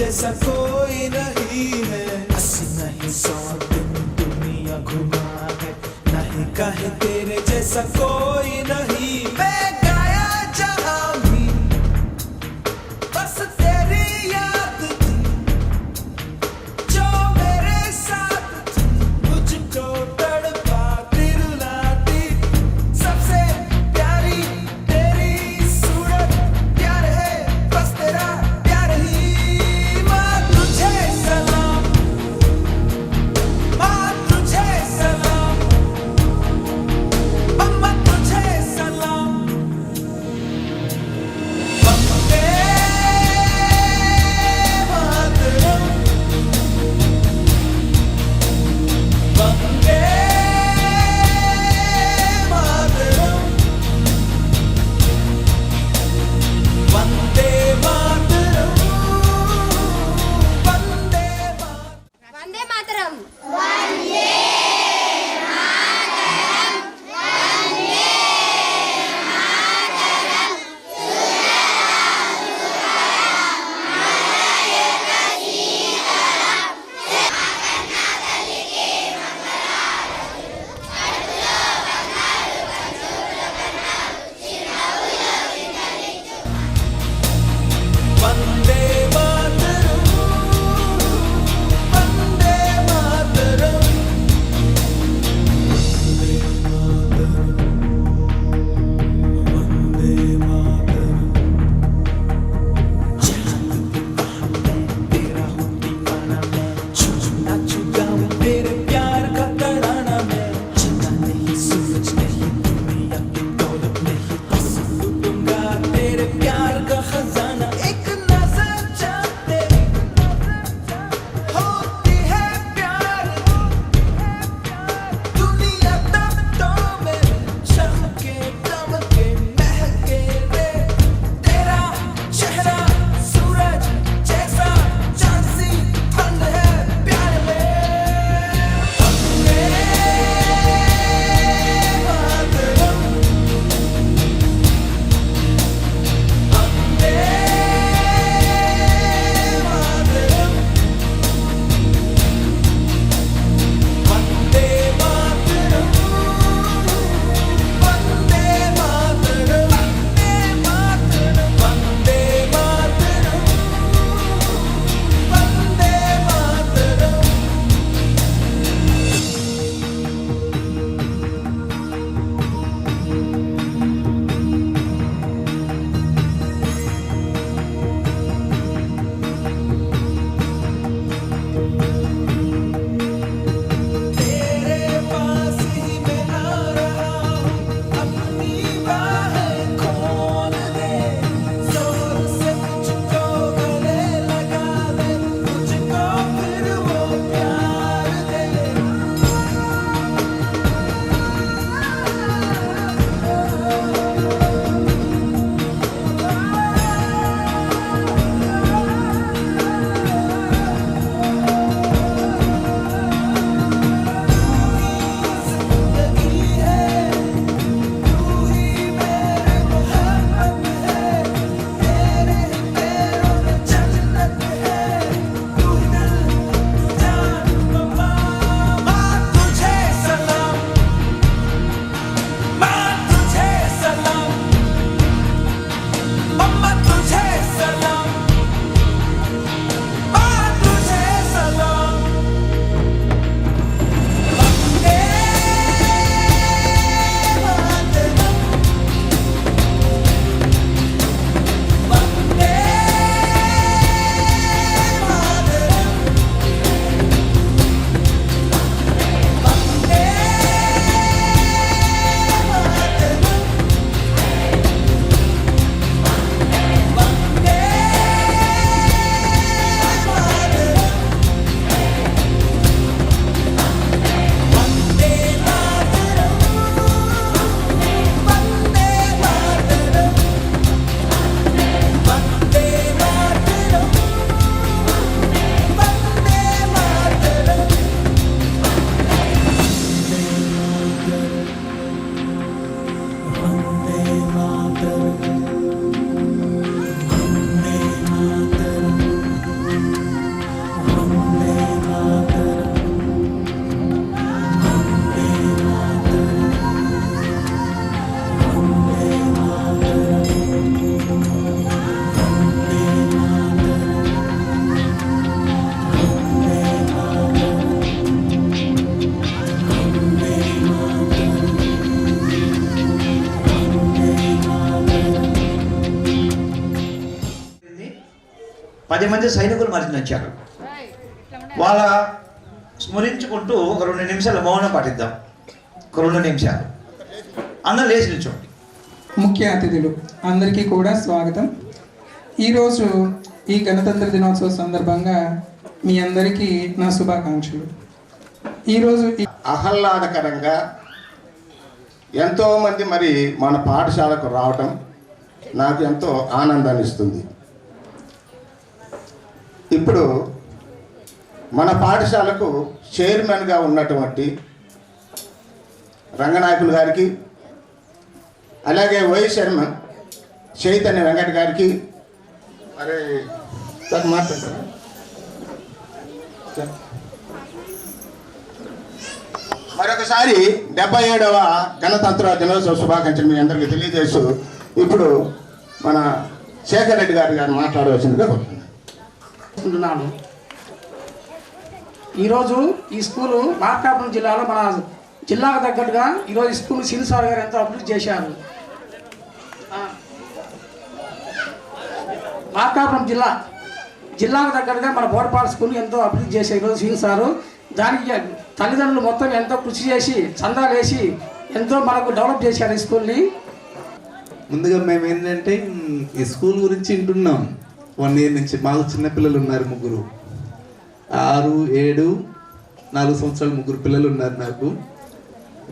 जैसा कोई नहीं है, 80 नहीं 100 दिन दुनिया घुमा है, नहीं कहे तेरे जैसा कोई नहीं। मैं गाया जहां भी बस तेरी याद थी, जो मेरे साथ थी, मुझको तड़पाती रुलाती। सबसे प्यारी तेरी सूरत, प्यार है बस तेरा प्यार ही। माँ तुझे सलाम, माँ तुझे सलाम, अम्मा तुझे 10 మంది సైనికులు మరణించారు. వాళ్ళ స్మరించుకుంటూ ఒక 2 నిమిషాలు మౌనం పాటిద్దాం. ఒక 2 నిమిషాలు అందరూ లేచి నిల్చోండి. ముఖ్య అతిథులు అందరికీ కూడా స్వాగతం. ఈరోజు ఈ గణతంత్ర దినోత్సవ సందర్భంగా మీ అందరికీ నా శుభాకాంక్షలు. ఈరోజు ఆహ్లాదకరంగా ఎంతోమంది మరి మన పాఠశాలకు రావటం నాకు ఎంతో ఆనందాన్ని ఇస్తుంది. ఇప్పుడు మన పాఠశాలకు చైర్మన్గా ఉన్నటువంటి రంగనాయకులు గారికి, అలాగే వైస్ చైర్మన్ చైతన్య వెంకట గారికి, మరి మాట్లాడతారు మరొకసారి 77వ గణతంత్ర దినోత్సవ శుభాకాంక్షలు మీ అందరికీ తెలియజేస్తూ ఇప్పుడు మన శేఖర్ రెడ్డి గారు మాట్లాడవలసిందిగా కోరుతున్నాను. ఈరోజు ఈ స్కూలు మార్కాపురం జిల్లాలో మన జిల్లాకు తగ్గట్టుగా ఈరోజు స్కూల్ సినిసార్ గారు ఎంతో అభివృద్ధి చేశారు. మార్కాపురం జిల్లాకు తగ్గట్టుగా మన బోర్పాడు స్కూల్ ఎంతో అభివృద్ధి చేశారు ఈరోజు సినిసారు. దానికి తల్లిదండ్రులు మొత్తం ఎంతో కృషి చేసి చందాలు వేసి ఎంతో మనకు డెవలప్ చేశారు ఈ స్కూల్ని. ముందుగా మేము ఏంటంటే ఈ స్కూల్ గురించి వింటున్నాం 1 year నుంచి. మాకు చిన్నపిల్లలు ఉన్నారు 3, 6, 7, 4 సంవత్సరాలు 3 పిల్లలు ఉన్నారు నాకు.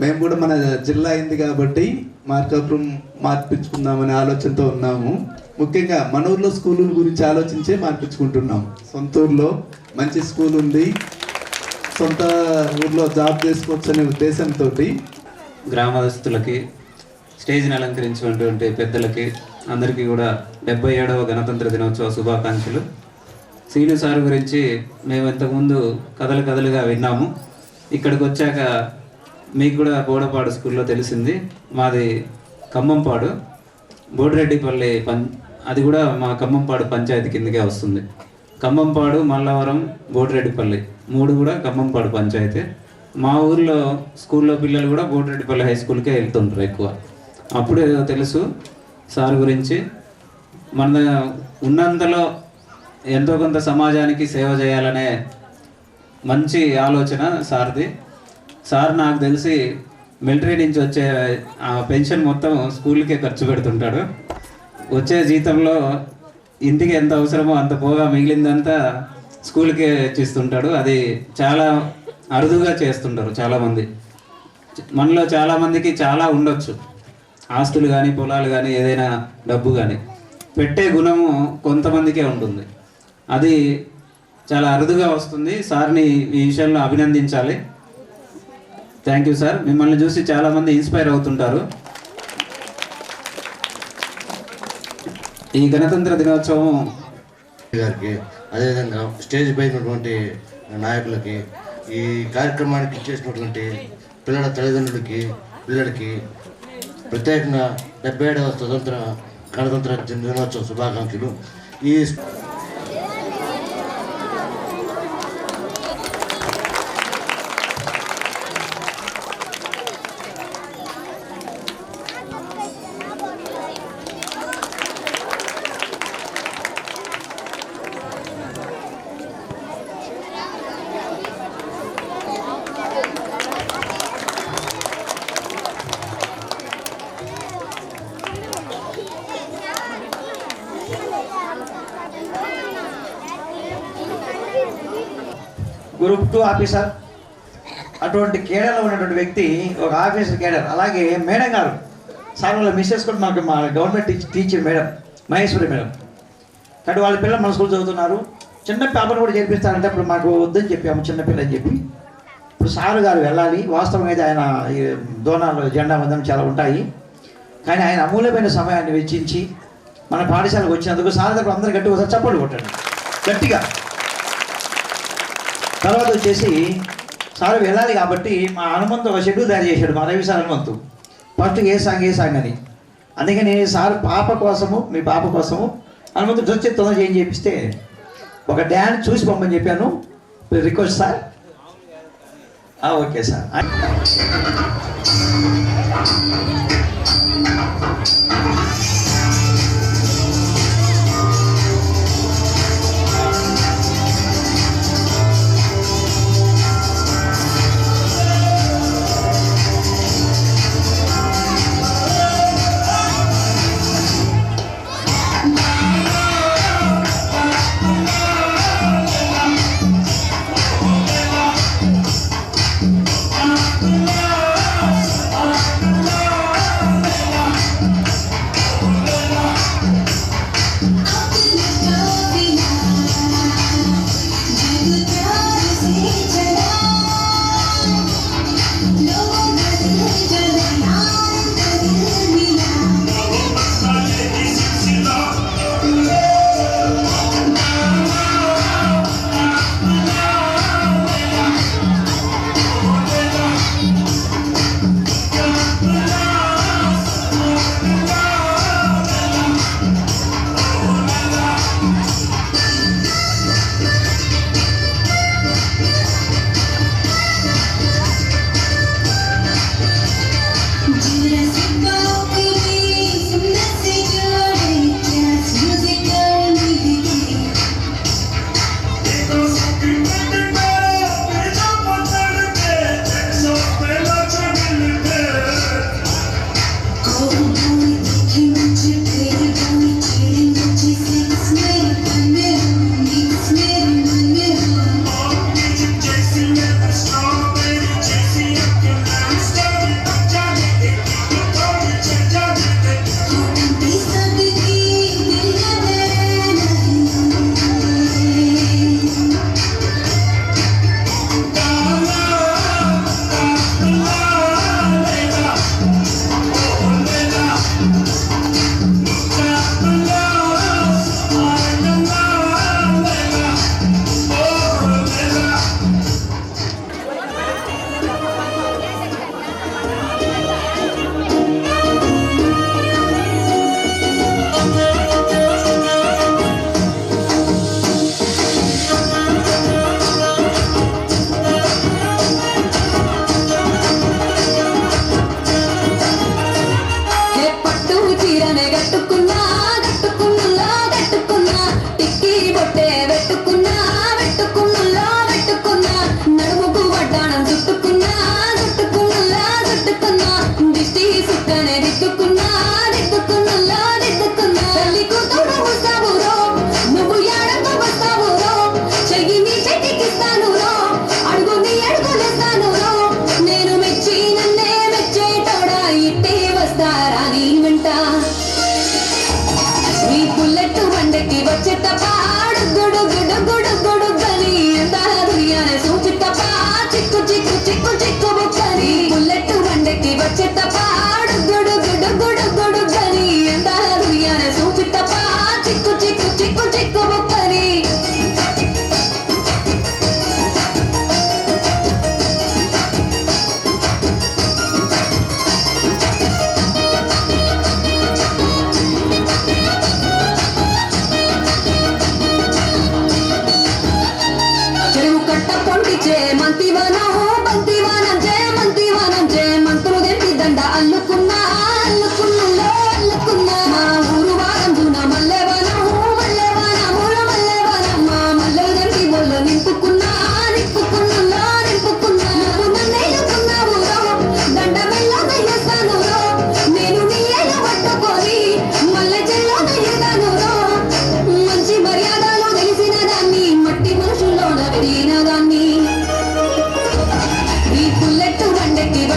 మేము కూడా మన జిల్లా అయింది కాబట్టి మార్కాపురం మార్పించుకుందామనే ఆలోచనతో ఉన్నాము. ముఖ్యంగా మన ఊర్లో స్కూల్ గురించి ఆలోచించే మార్పించుకుంటున్నాం. సొంత ఊర్లో మంచి స్కూల్ ఉంది, సొంత ఊర్లో జాబ్ చేసుకోవచ్చు అనే ఉద్దేశంతో గ్రామస్తులకి, స్టేజ్ని అలంకరించినటువంటి పెద్దలకి అందరికీ కూడా 77వ గణతంత్ర దినోత్సవ శుభాకాంక్షలు. సీను సార్ గురించి మేము ఇంతకుముందు కథలుగా విన్నాము. ఇక్కడికి వచ్చాక మీకు కూడా బోడపాడు స్కూల్లో తెలిసింది. మాది ఖమ్మంపాడు, బోడిరెడ్డిపల్లి అది కూడా మా ఖమ్మంపాడు పంచాయతీ కిందకే వస్తుంది. ఖమ్మంపాడు, మల్లవరం, బోడిరెడ్డిపల్లి 3 కూడా ఖమ్మంపాడు పంచాయతీ. మా ఊర్లో స్కూల్లో పిల్లలు కూడా బోడిరెడ్డిపల్లి హై స్కూల్కే వెళ్తుంటారు ఎక్కువ. అప్పుడు తెలుసు సార్ గురించి. మన ఉన్నంతలో ఎంతో కొంత సమాజానికి సేవ చేయాలనే మంచి ఆలోచన సార్ది. సార్ నాకు తెలిసి మిలిటరీ నుంచి వచ్చే ఆ పెన్షన్ మొత్తం స్కూల్కే ఖర్చు పెడుతుంటాడు. వచ్చే జీతంలో ఇంటికి ఎంత అవసరమో అంత పోగా మిగిలిందంతా స్కూల్కే ఇచ్చిస్తుంటాడు. అది చాలా అరుదుగా చేస్తుంటారు చాలామంది. మనలో చాలామందికి చాలా ఉండొచ్చు, ఆస్తులు కానీ, పొలాలు కానీ, ఏదైనా డబ్బు కానీ. పెట్టే గుణము కొంతమందికే ఉంటుంది. అది చాలా అరుదుగా వస్తుంది. సార్ని ఈ విషయంలో అభినందించాలి. Thank you sir. మిమ్మల్ని చూసి చాలామంది ఇన్స్పైర్ అవుతుంటారు. ఈ గణతంత్ర దినోత్సవం గారికి, అదేవిధంగా స్టేజ్ పై ఉన్నటువంటి నాయకులకి, ఈ కార్యక్రమానికి ఇచ్చేసినటువంటి పిల్లల తల్లిదండ్రులకి, పిల్లలకి ప్రత్యేకంగా 77వ గణతంత్ర దినోత్సవ శుభాకాంక్షలు. ఈ గ్రూప్ 2 ఆఫీసర్, అటువంటి కేడర్లో ఉన్నటువంటి వ్యక్తి ఒక ఆఫీసర్ కేడర్. అలాగే మేడం గారు, సార్ వాళ్ళ మిస్సెస్ కూడా మాకు మా government teacher madam Maheshwari madam. కాబట్టి వాళ్ళ పిల్లలు మన స్కూల్ చదువుతున్నారు. చిన్న పేపర్ కూడా చేర్పిస్తారంటే అప్పుడు మాకు వద్దని చెప్పాము, చిన్నపిల్ల అని చెప్పి. ఇప్పుడు సారు గారు వెళ్ళాలి. వాస్తవంగా అయితే ఆయన దోనాలు, జెండా వందనం చాలా ఉంటాయి. కానీ ఆయన అమూల్యమైన సమయాన్ని వెచ్చించి మన పాఠశాలకు వచ్చినందుకు సార్ దగ్గర అందరూ గట్టిగా ఒకసారి చప్పట్లు కొట్టండి గట్టిగా. తర్వాత వచ్చేసి సార్ వెళ్ళాలి కాబట్టి మా హనుమంతు ఒక షెడ్యూల్ తయారు చేశాడు, మా రవి సార్ హనుమంతు. ఫస్ట్ ఏ సాంగ్ అని. అందుకని సార్ పాప కోసము, మీ పాప కోసము హనుమంతు డ్రెస్ తొందర చేపిస్తే ఒక డ్యాన్స్ చూసి పంపని చెప్పాను. Request sir. Okay sir.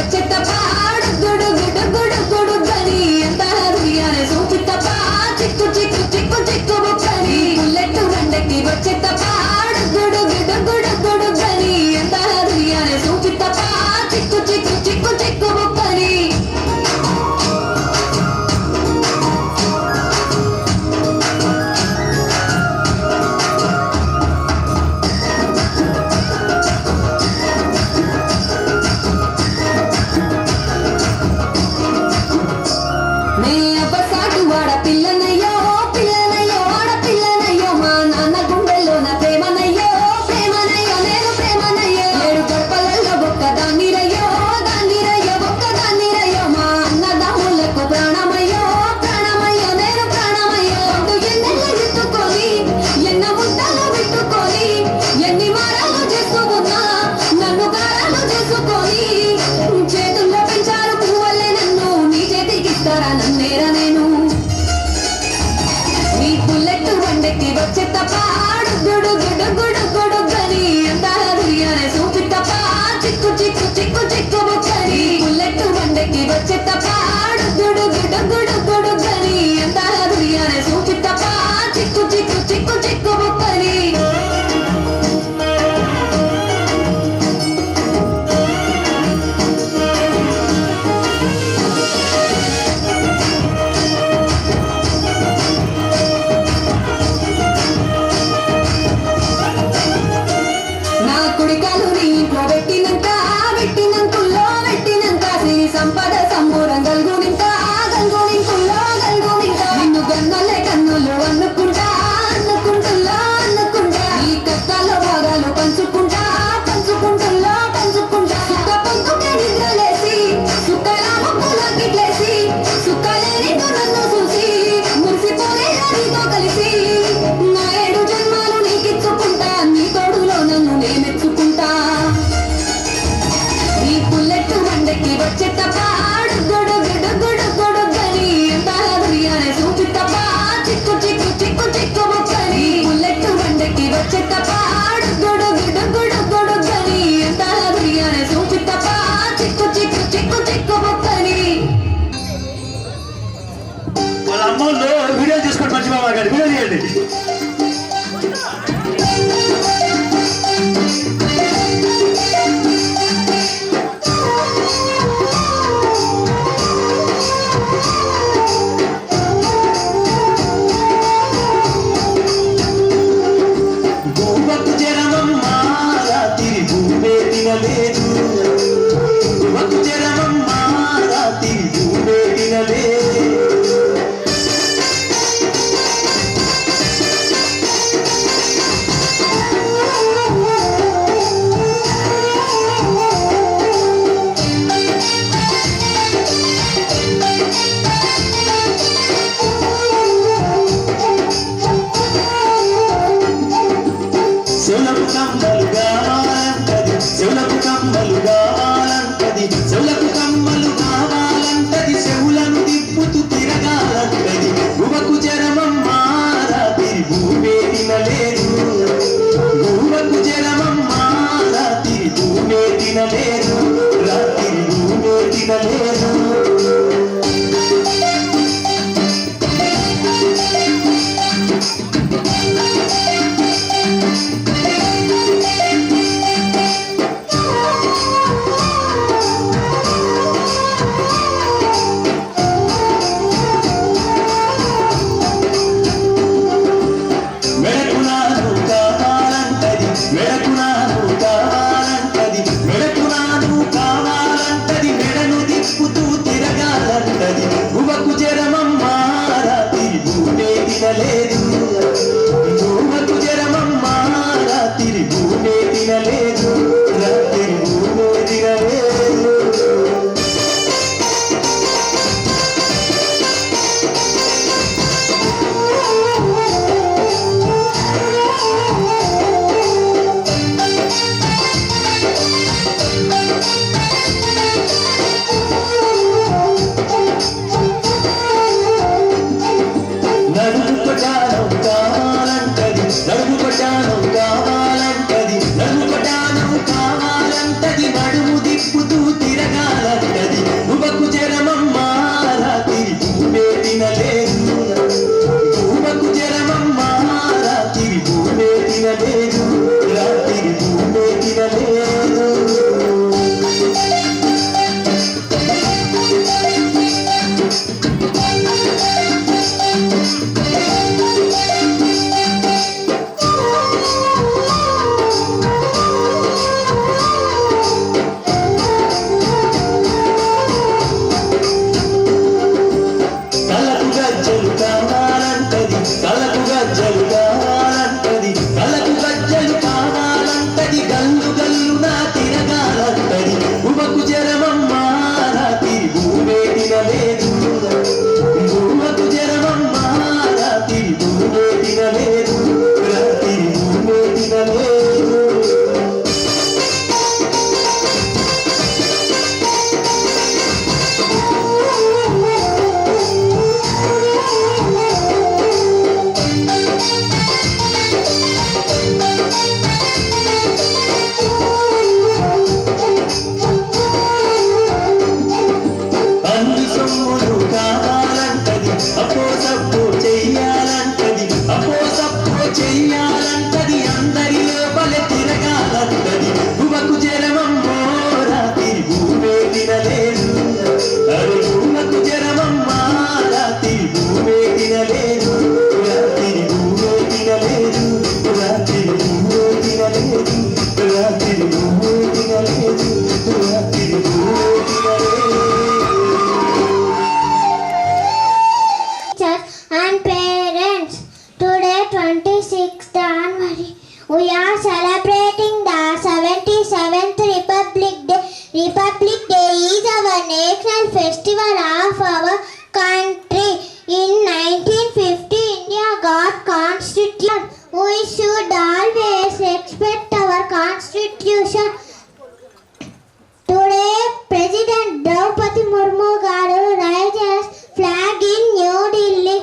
వచ్చేతప్పా గుడు గుడు గుడు గుడు గని ఎంత దునియానే సూపితప్పా చిక్కు చిక్కు చిక్కు చిక్కు బుక్కని బుల్లెట్ బండకి వచ్చేతప్పా గుడు గుడు గుడు గుడు గని ఎంత దునియానే సూపితప్పా చిక్కు చిక్కు చిక్కు చిక్కు బుక్కని పిల్లనయ్యో పిల్లనయ్యో ఆడపిల్లనయ్యో మా నాన్న గుండెల్లోన ప్రేమనయ్యో ప్రేమనయ్యో నేను ప్రేమనయ్యో 7 గడపలలో ఒక్కదాన్నిరయ్యో దాన్నిరయ్యో ఒక్కదాన్నిరయ్యో మా అన్నదమ్ములకు ప్రాణమయ్యో ప్రాణమయ్యో నేను ప్రాణమయ్యో ఎన్నెల్లు విట్టుకొని ఎన్న ముద్దలు విట్టుకొని ఎన్ని మారాలు చేస్తూ ఉన్నా నన్ను గారాలు చేసుకొని చేతుల్లో పెంచారు పువ్వులే నన్ను నీ చేతికిస్తారా నన్నేరా నేను నీ బుల్లెట్ బండకి వచ్చేతప్పా గుడు గుడు గుడు గుడు గని ఎంత దునియానే సూపితప్పా చిక్కు చిక్కు చిక్కు చిక్కు బుక్కని బుల్లెట్ బండకి వచ్చేతప్పా గుడు గుడు గుడు గుడు గని ఎంత దునియానే సూపితప్పా చిక్కు చిక్కు చిక్కు చిక్కు బుక్కని నా కుడికాలు నీ ఇంట్లో పెట్టినంకుల్లో పెట్టినంక సిరి సంపద సంబూరం గల్గునింక గల్గునింకుల్లో గల్గునింక నిన్ను గన్నలే కన్నులు అనుకుంటా అనుకుంటుల్లో అనుకుంటా ఈ కష్టాల్లో భాగాలు పంచుకుంటా పంచుకుంటుల్లో పంచుకుంటా సుఖ పొందుకే నిద్రలేసి సుఖల ముక్కులో గిట్లేసి సుఖలేని నన్ను చూసి మురిసిపోయే నీతో కలిసి నా 7 జన్మాలు నీకిచ్చుకుంటా నీ తోడులో నన్ను నేమెచ్చుకుంటా నీ బుల్లెట్ బండకి వచ్చేతప్పా గుడు గుడు గుడు గుడు గని ఎంత దునియానే సూపితప్పా చిక్కు చిక్కు చిక్కు చిక్కు బుక్కని బుల్లెట్ బండకి వచ్చేతప్పా గుడు గుడు గుడు గుడు గని ఎంత దునియానే సూపితప్పా చిక్కు చిక్కు చిక్కు చిక్కు బుక్కని వాళ్ళ అమ్మోళ్ళు వీడియో తీసుకొని మర్చిపోవాలి కానీ వీడియో తీయండి. భూమకు జనమమ్మ రాత్రి భూమే తినలేదు భూమకు జనమమ్మ రాత్రి భూమే తినలేదు చెవులకు కమ్మలు కావాలంటది చెవులకు కమ్మలు కావాలంటది చెవులకు కమ్మలు కావాలంటది చెవులను తిప్పుతూ తిరగాలంటది భూమకు జనమమ్మ రాత్రి భూమే తినలేదు భూమకు జనమమ్మ రాత్రి భూమే తినలేదు రాత్రి భూమే తినలేదు మెడను తిప్పుతూ తిరగ భూమకు జరమమ్మ రాత్రి భూమే తినలేదు భూమకు జరమమ్మ రాత్రి భూమే తినలేదు రాత్రి భూమే తినలేదు చెయ్యాలంటది అందరిలో బలె తిరగాలంటది భూమకు జరమమ్మో రాత్రి భూమే తినలేదు అరే భూమకు జరమమ్మ రాత్రి భూమే తినలేదు రాత్రి భూమే తినలేదు రాత్రి భూమే తినలేదు రాత్రి భూమే తినలేదు రాత్రి భూమే తినలేదు. And parents, today 26th January, we are celebrating the 77th Republic Day. Republic Day is our national festival of our country. In 1950, India got constitution. We should always respect our constitution. Today, President Draupadi Murmu garu raises flag in New Delhi.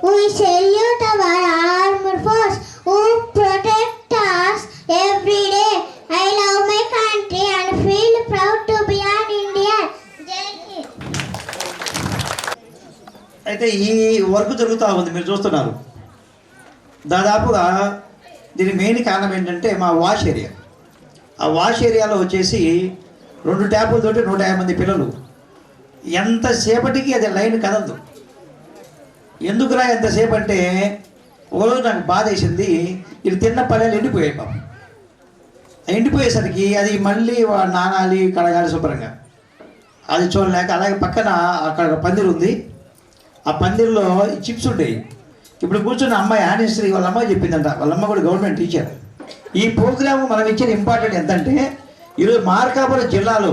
We salute our armed force who protect us every day. I love my country and feel proud to be an Indian. Jai Hind. అయితే ఈ work జరుగుతూ ఉంది, మీరు చూస్తున్నారు. దాదాపుగా దీని main కారణం ఏంటంటే మా వాష్ ఏరియా. ఆ వాష్ ఏరియాలో వచ్చేసి 2 ట్యాపులతోటి 150 మంది పిల్లలు. ఎంతసేపటికి అది లైన్ కదలదు. ఎందుకురా ఎంతసేపు అంటే ఒకరోజు నాకు బాధ వేసింది. ఇది తిన్న పల్లెలు ఎండిపోయాయి పాపం. ఎండిపోయేసరికి అది మళ్ళీ నానాలి కడగాలి శుభ్రంగా. అది చూడలేక అలాగే పక్కన అక్కడ పందిరి ఉంది. ఆ పందిరిలో చిప్స్ ఉంటాయి. ఇప్పుడు కూర్చున్న అమ్మాయి ఆనేశ్వరి వాళ్ళ అమ్మాయి చెప్పిందంట, వాళ్ళ అమ్మ కూడా గవర్నమెంట్ టీచర్. ఈ ప్రోగ్రాము మనం ఇచ్చిన ఇంపార్టెంట్ ఎంతంటే ఈరోజు మార్కాపురం జిల్లాలో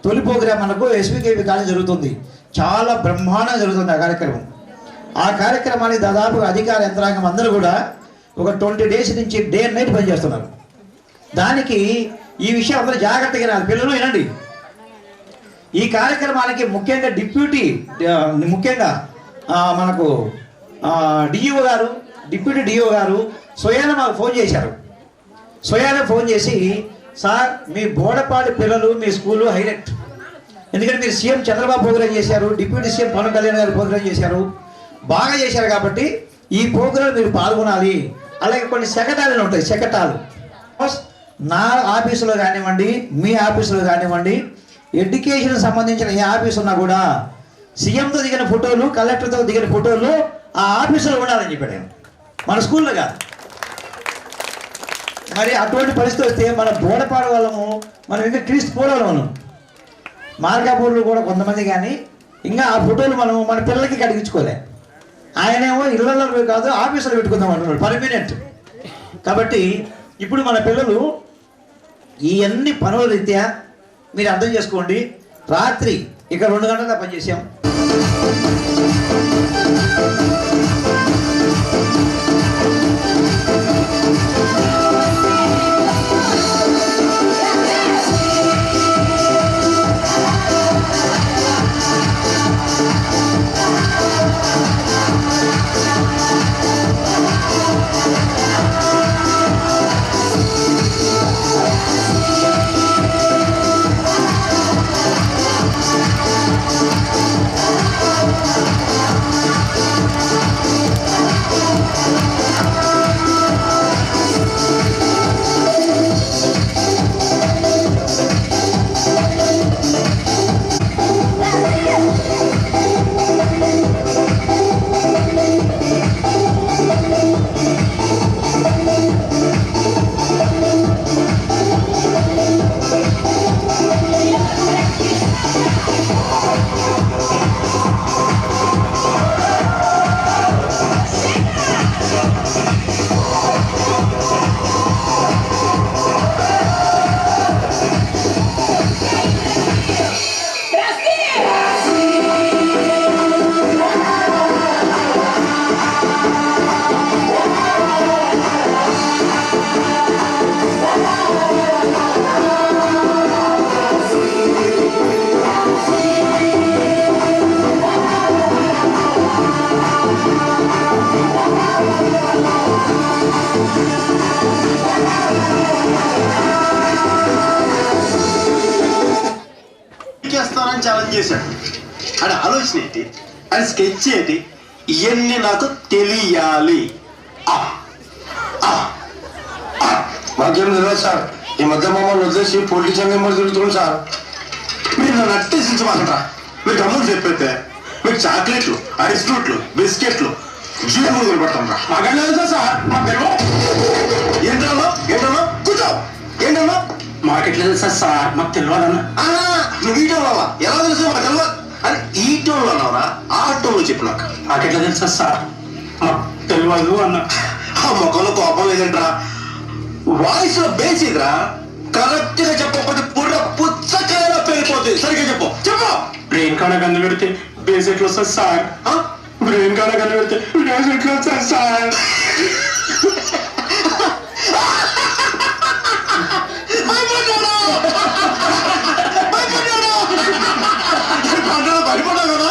తొలి ప్రోగ్రాం మనకు ఎస్వికేవి కాలేజ్ జరుగుతుంది. చాలా బ్రహ్మాండంగా జరుగుతుంది ఆ కార్యక్రమం. ఆ కార్యక్రమానికి దాదాపుగా అధికార యంత్రాంగం అందరూ కూడా ఒక 20 డేస్ నుంచి డే అండ్ నైట్ పనిచేస్తున్నారు. దానికి ఈ విషయం అందరూ జాగ్రత్తగా వినాలి. పిల్లలు వినండి. ఈ కార్యక్రమానికి ముఖ్యంగా మనకు డిప్యూటీ డిఓ గారు స్వయాన మాకు ఫోన్ చేశారు. స్వయాన ఫోన్ చేసి, సార్ మీ బోడపాటి పిల్లలు మీ స్కూలు హైలైట్. ఎందుకంటే మీరు సీఎం చంద్రబాబు ప్రోగ్రాం చేశారు, డిప్యూటీ సీఎం పవన్ కళ్యాణ్ గారు ప్రోగ్రాం చేశారు, బాగా చేశారు. కాబట్టి ఈ ప్రోగ్రాం మీరు పాల్గొనాలి. అలాగే కొన్ని శకటాలు ఉంటాయి. శకటాలు నా ఆఫీసులో కానివ్వండి, మీ ఆఫీసులో కానివ్వండి, ఎడ్యుకేషన్ సంబంధించిన ఏ ఆఫీస్ ఉన్నా కూడా సీఎంతో దిగిన ఫోటోలు, కలెక్టర్తో దిగిన ఫోటోలు ఆ ఆఫీసులో ఉండాలని చెప్పాడు. మన స్కూల్లో కాదు. మరి అటువంటి పరిస్థితి వస్తే మన బోడపాడు వాళ్ళము, మనం ఇంకా క్రీస్తు పోవడం మనం మార్కాపూర్లు కూడా కొంతమంది, కానీ ఇంకా ఆ ఫోటోలు మనం మన పిల్లలకి కడిగించుకోలే. ఆయనేమో ఇళ్లలో కాదు ఆఫీసులో పెట్టుకుందాం అంటున్నాడు పర్మనెంట్. కాబట్టి ఇప్పుడు మన పిల్లలు ఈ అన్ని పనుల రీత్యా మీరు అర్థం చేసుకోండి. రాత్రి ఇక్కడ 2 గంటల పనిచేసాం. చేస్తానని ఛాలెంజ్ చేశాడు. అది ఆలోచన ఏంటి, అది స్కెచ్ ఏంటి, ఇవన్నీ నాకు తెలియాలి. మాకేం తెలియదు సార్. ఈ మధ్య మమ్మల్ని వదిలేసి పొలిటిషియన్ మెంబర్ తిరుగుతుంది సార్. మీరు నన్ను అట్టేసించమాకండి. మీకు అమ్ములు చెప్పైతే మీకు చాక్లెట్లు, ఐస్ ఫ్రూట్లు, బిస్కెట్లు జీవితం నిలబడతాం రా. మాకేం తెలుసా సార్? మాకు తెలియదు. ఏంటన్నా కూర్చో. ఏంటన్నా మాకెట్లా తెలుసా సార్? మాకు తెలియదన్నా. నువ్వు ఈ టోన్ ఎలా తెలుసు? మాకు తెలియదు అని ఈ టోన్లో అన్నావురా, ఆ టోన్లో చెప్పు నాకు. మాకెట్లా తెలుసా సార్? మాకు తెలియదు అన్న. ఆ మొక్కలో కోపం లేదంటరా, వాయిస్ లో బేస్ ఇదిరా. కరెక్ట్ గా చెప్పకపోతే పుర్ర పుచ్చకాయలో పెరిగిపోతుంది. సరిగ్గా చెప్పు చెప్పు. బ్రెయిన్ కాడ కన్ను పెడితే బేస్ ఎట్లా వస్తుంది సార్? బ్రెయిన్ కాడ కన్ను పెడితే బేస్ ఎట్లా వస్తుంది సార్? పడిపోతావు కదా.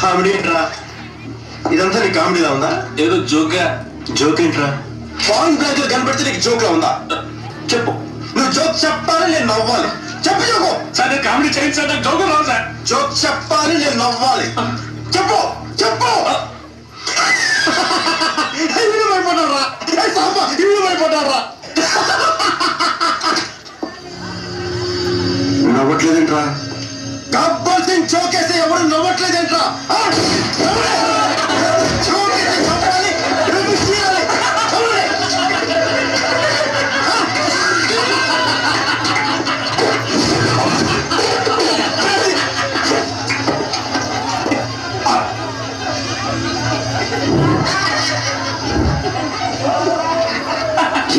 కామెడీ ఏంట్రా ఇదంతా? నీ కామెడీలా ఉందా? ఏదో జోక్ ఏంట్రా? పాయింట్ బ్లాంక్ లో కనబడితే నీకు జోక్ లా ఉందా? చెప్పు. నువ్వు జోక్ చెప్పాలి, నేను నవ్వాలి. చెప్పు జోకు. సార్ నేను కామెడీ చేయండి సార్, నాకు జోకు రావు సార్. జోక్ చెప్పాలి, నేను నవ్వాలి. చెప్పు చెప్పు. ఇల్లు భయపడ్డారా? ఇల్లు భయపడ్డారా? నవ్వట్లేదేంట్రా? గబ్బర్ సింగ్ చోకేస్తే ఎవరు నవ్వట్లేదేంట్రా? చెప్పాలి, చేయాలి.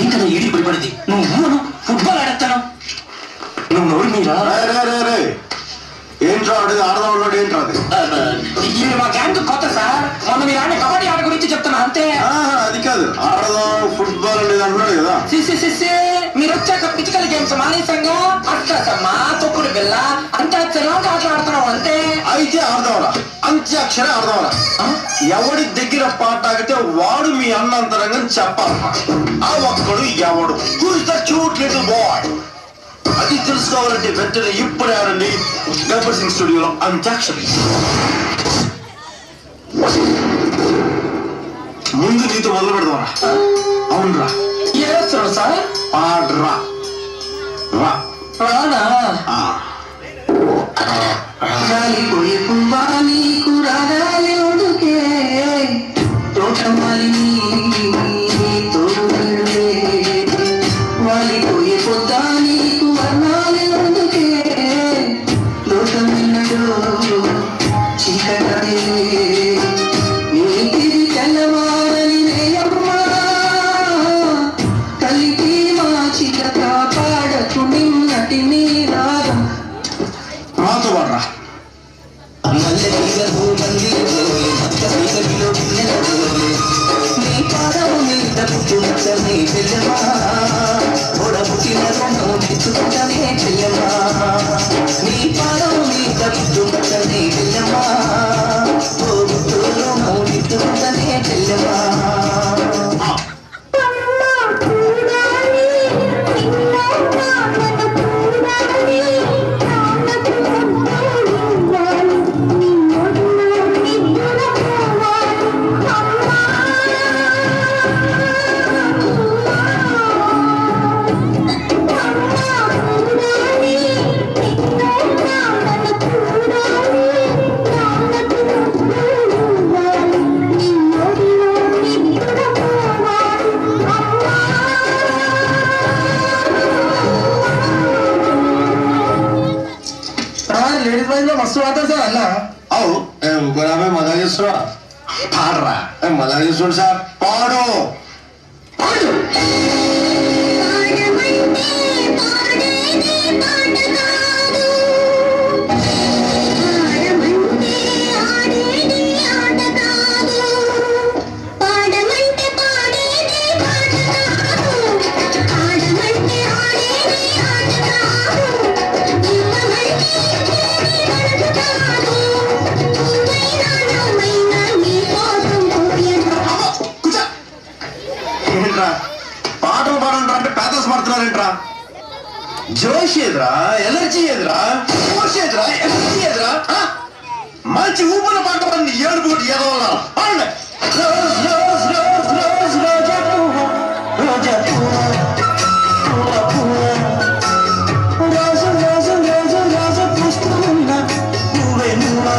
ఏంటన్నా ఈడి పడిపడింది? నువ్వు ఫుట్బాల్ ఆడతాను. నువ్వు నోరు మీరా? ఏంట్రా ఆడేది? ఆడదాం ఉన్నాడు. ఏంట్రా అది? ఇది మా గ్యాంగ్ కొత్త సార్. మొన్న మీరు ఆడే కబడ్డీ ఆట గురించి చెప్తున్నా అంతే. అది కాదు, ఆడదాం ఫుట్బాల్ అనేది అంటున్నాడు కదా. మీరు వచ్చాక ఫిజికల్ గేమ్స్ మానేసంగా అష్టాచమ్మా, తొక్కుడు బిళ్ళ, అంత్యాక్షరం ఆటలు ఆడుతున్నాం అంతే. అయితే ఆడదావరా, అంత్యాక్షర ఆడదావరా. ఎవడి దగ్గర పాట ఆగితే వాడు మీ అన్నంతరంగా చెప్పాలి. ఆ ఒక్కడు ఎవడు? Who's the cute little boy? అది తెలుసుకోవాలంటే వెంటనే ఇప్పుడే ఆడండి గబ్బర్ సింగ్ స్టూడియోలో అంత్యాక్షరి. ముందు నీతో మొదలు పెడదాంరా. అవునరా, ఏస్తున్నాడు సార్? పాడరా. రా రానా? రాలిపోయే పువ్వా నీకు రాగాలి ఉడుకే, తోటమాలి తోడు నీడులే, వాలిపోయే పొద్దా నీకు వర్ణాలి ఉడుకే, లోకమిన్నడు చీకటాడే నీటిది తెల్లవారని నేయమ్మా, కలికి మా చిలక పాడకు నిన్నటి నీరాగం. నాతో పాడరా. నీ పాదము మీద పుట్టునే చెల్లెమా, పొడబుట్టిన రుణం తెచ్చుకుంటనే చెల్లెమా, నీ పాదము మీద పుట్టునే చెల్లెమా, పొడుగు రుణం తెచ్చుకుంటనే చెల్లెమా. లేడీస్ బాయ్స్ లో మస్తు వాడతారు సార్ అన్న. అవు ఇంకోరామే మజా చేస్తున్నా. పాడరా. మజా చేస్తుండు సార్. పాడు పాడు. పాటలు పాడండి మాట్లాడుతున్నారంట్రా? జోష్ ఏదిరా, ఎలర్జీ ఏదిరా, జోష్ ఏదిరా, ఎలర్జీ ఏదిరా? మంచి ఊపిన పాట పడింది ఏడుపుటి ఎదవల్ల పాడండి. రోజ్ రోజ్ రోజ్ రోజ్ రోజా పువ్వ, రోజా పువ్వ, పువ్వ పువ్వ, రోజు రోజు రోజు రోజు పుస్తూ ఉన్నా నువ్వే నువ్వా,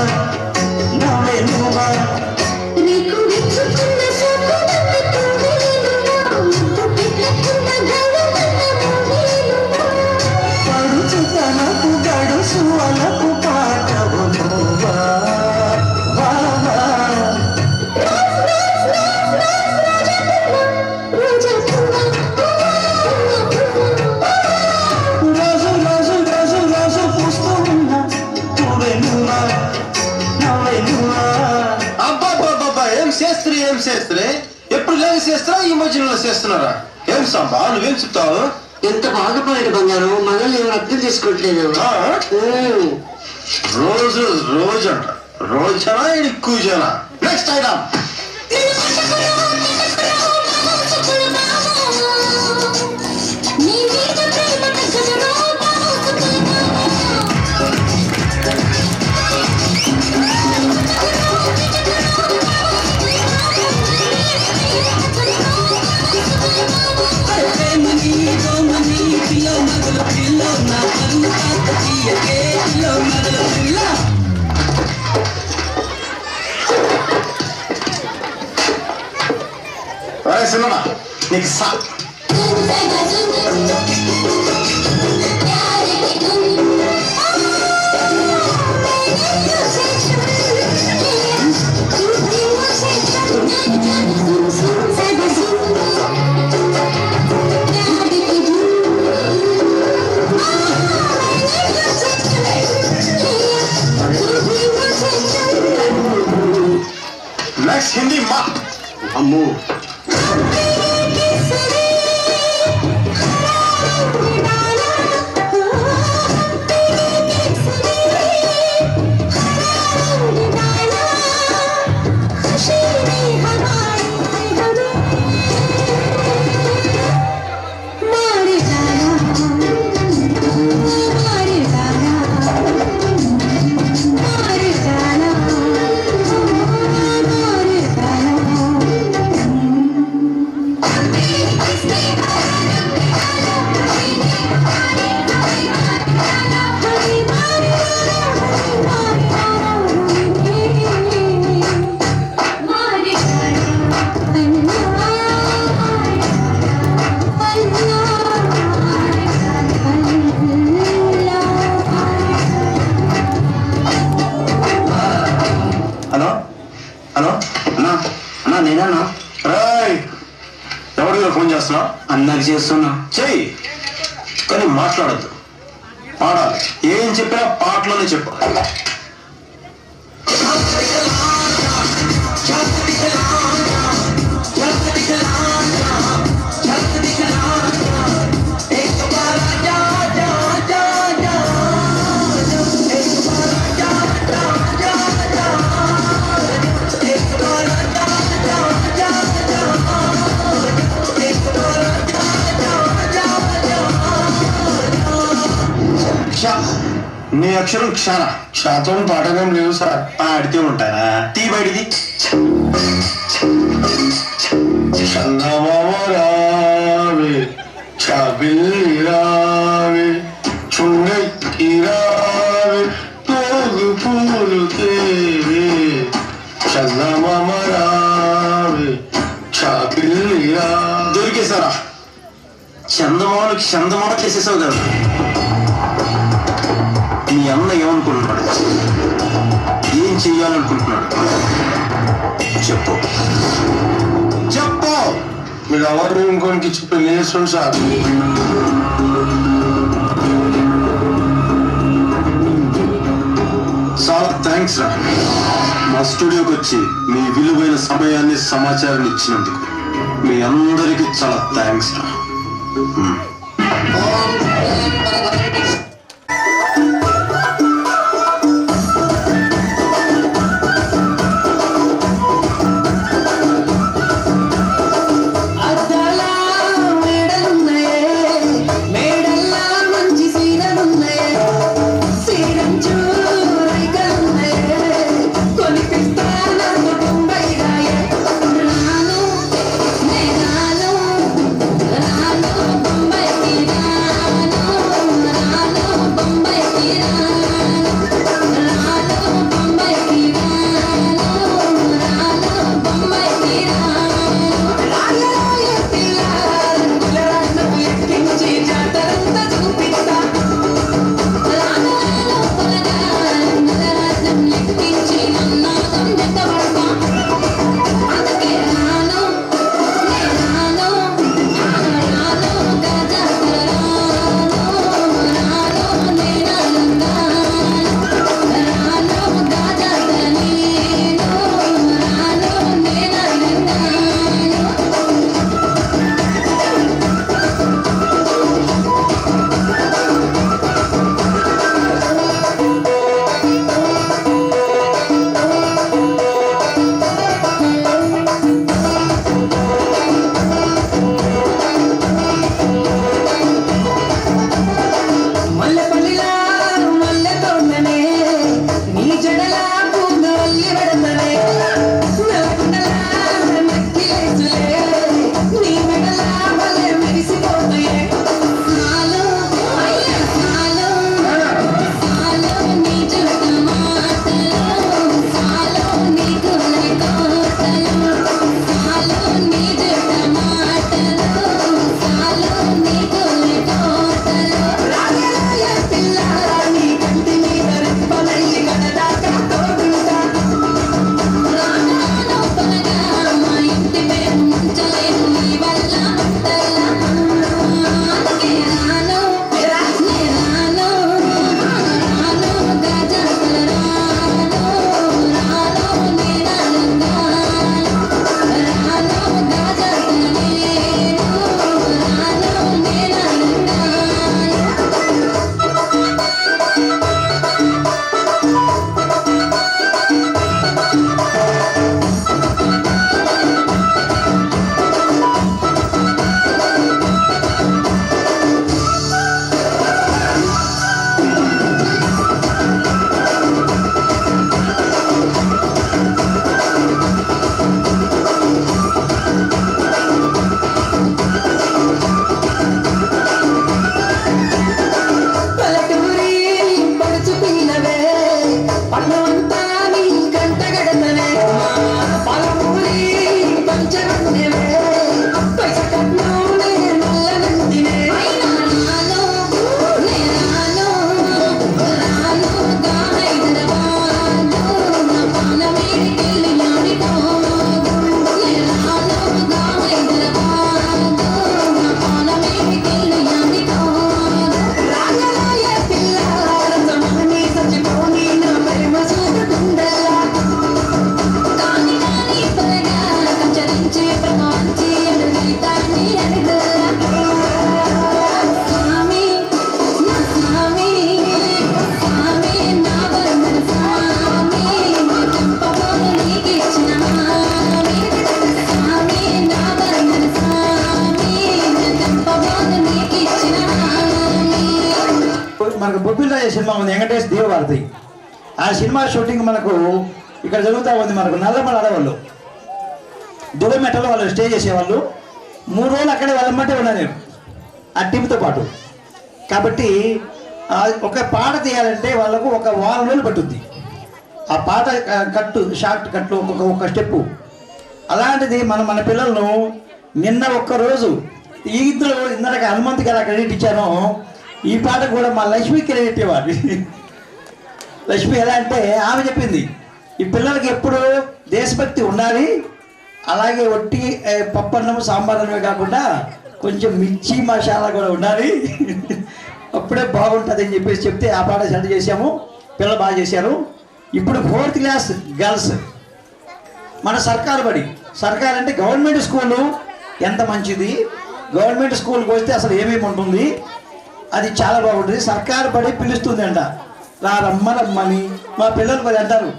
నువ్వే నువ్వా. నీకు విచ్చుకున్న సోకు పడుచుతనకు గడుసు అలకు పాటవు నువ్వా, వా వా. రోజు రోజు రోజు రోజు పుస్తూ ఉన్నా నువ్వే నువ్వా, నువ్వే నువ్వా. అబ్బాబ్బాబ్బా, ఏం చేస్త్రీ, ఏం చేస్త్రీ? ఎప్పుడు లేని చేస్తారా, ఈ మధ్యలో చేస్తున్నారా? ఏం సంబా, నువ్వేం చెప్తావు? ఎంత బాధపడాడు బంగారం, మనల్ని ఎవరు అర్థం చేసుకోవట్లేదు. రోజు రోజు అంట, రోజనా ఇది కూజనా? Next item. సినిమా నీకు నెక్స్ట్ హిందీ మా అమ్మో. హలో హలో అన్నా, అన్నా నేనన్నా. రాయ్, ఎవరిగా ఫోన్ చేస్తున్నా? అన్నకి చేస్తున్నా. చెయ్యి, కానీ మాట్లాడద్దు, పాడాలి. ఏం చెప్పినా పాటలోనే చెప్పు. నీ అక్షరం క్షణ, క్షాతం పాఠకం లేవు సార్. పాడితే ఉంటారా? తీ బయటిది. చందమామ రావే, చాబిల్లి రావే, చుండెక్కి రావే, తోగు పూలు తేవే. చందమామ రావే, చాబిల్లి రా. దొరికేసారా? చందమామకి చందమామ చేసేసావు కదా. మీ అన్న ఏమనుకుంటున్నాడు, ఏం చెయ్యాలనుకుంటున్నాడు చెప్పు, చెప్పు. మీరు ఎవరు ఇంకోనికి చెప్పి నేర్చుకోండి సార్. చాలా థ్యాంక్స్ రా, మా స్టూడియోకి వచ్చి మీ విలువైన సమయాన్ని సమాచారాన్ని ఇచ్చినందుకు మీ అందరికీ చాలా థ్యాంక్స్ రా. మనకు బొబ్బిల్ రాజే సినిమా ఉంది, వెంకటేష్ దేవభారతి. ఆ సినిమా షూటింగ్ మనకు ఇక్కడ జరుగుతూ ఉంది. మనకు నల్లమల అడవుల్లో దులమెట్టలో వాళ్ళు స్టే చేసేవాళ్ళు. 3 రోజులు అక్కడే వాళ్ళమ్మంటే ఉన్నా నేను ఆ టీంతో పాటు. కాబట్టి ఒక పాట తీయాలంటే వాళ్ళకు ఒక వారం రోజులు పట్టుద్ది. ఆ పాట షార్ట్ కట్లు ఒక్కొక్క స్టెప్పు. అలాంటిది మన పిల్లలను నిన్న ఒక్కరోజు ఇందులో ఇందాక హనుమంత్ గారు క్రెడిట్ ఇచ్చాను, ఈ పాట కూడా మా లక్ష్మి క్రెడిట్ ఇవ్వాలి. లక్ష్మి ఎలా అంటే ఆమె చెప్పింది, ఈ పిల్లలకి ఎప్పుడు దేశభక్తి ఉండాలి, అలాగే ఒట్టి పప్పన్నం సాంబార్ అన్నమే కాకుండా కొంచెం మిర్చి మసాలా కూడా ఉండాలి, అప్పుడే బాగుంటుంది అని చెప్పేసి చెప్తే ఆ పాట సెలెక్ట్ చేసాము. పిల్లలు బాగా చేశారు. ఇప్పుడు 4th క్లాస్ గర్ల్స్ మన సర్కారు బడి. సర్కారు అంటే గవర్నమెంట్ స్కూలు ఎంత మంచిది, గవర్నమెంట్ స్కూల్కి వస్తే అసలు ఏమేమి ఉంటుంది, అది చాలా బాగుంటుంది. సర్కారు బడి పిలుస్తుంది అంట, రమ్మని మా పిల్లలు మరి అంటారు.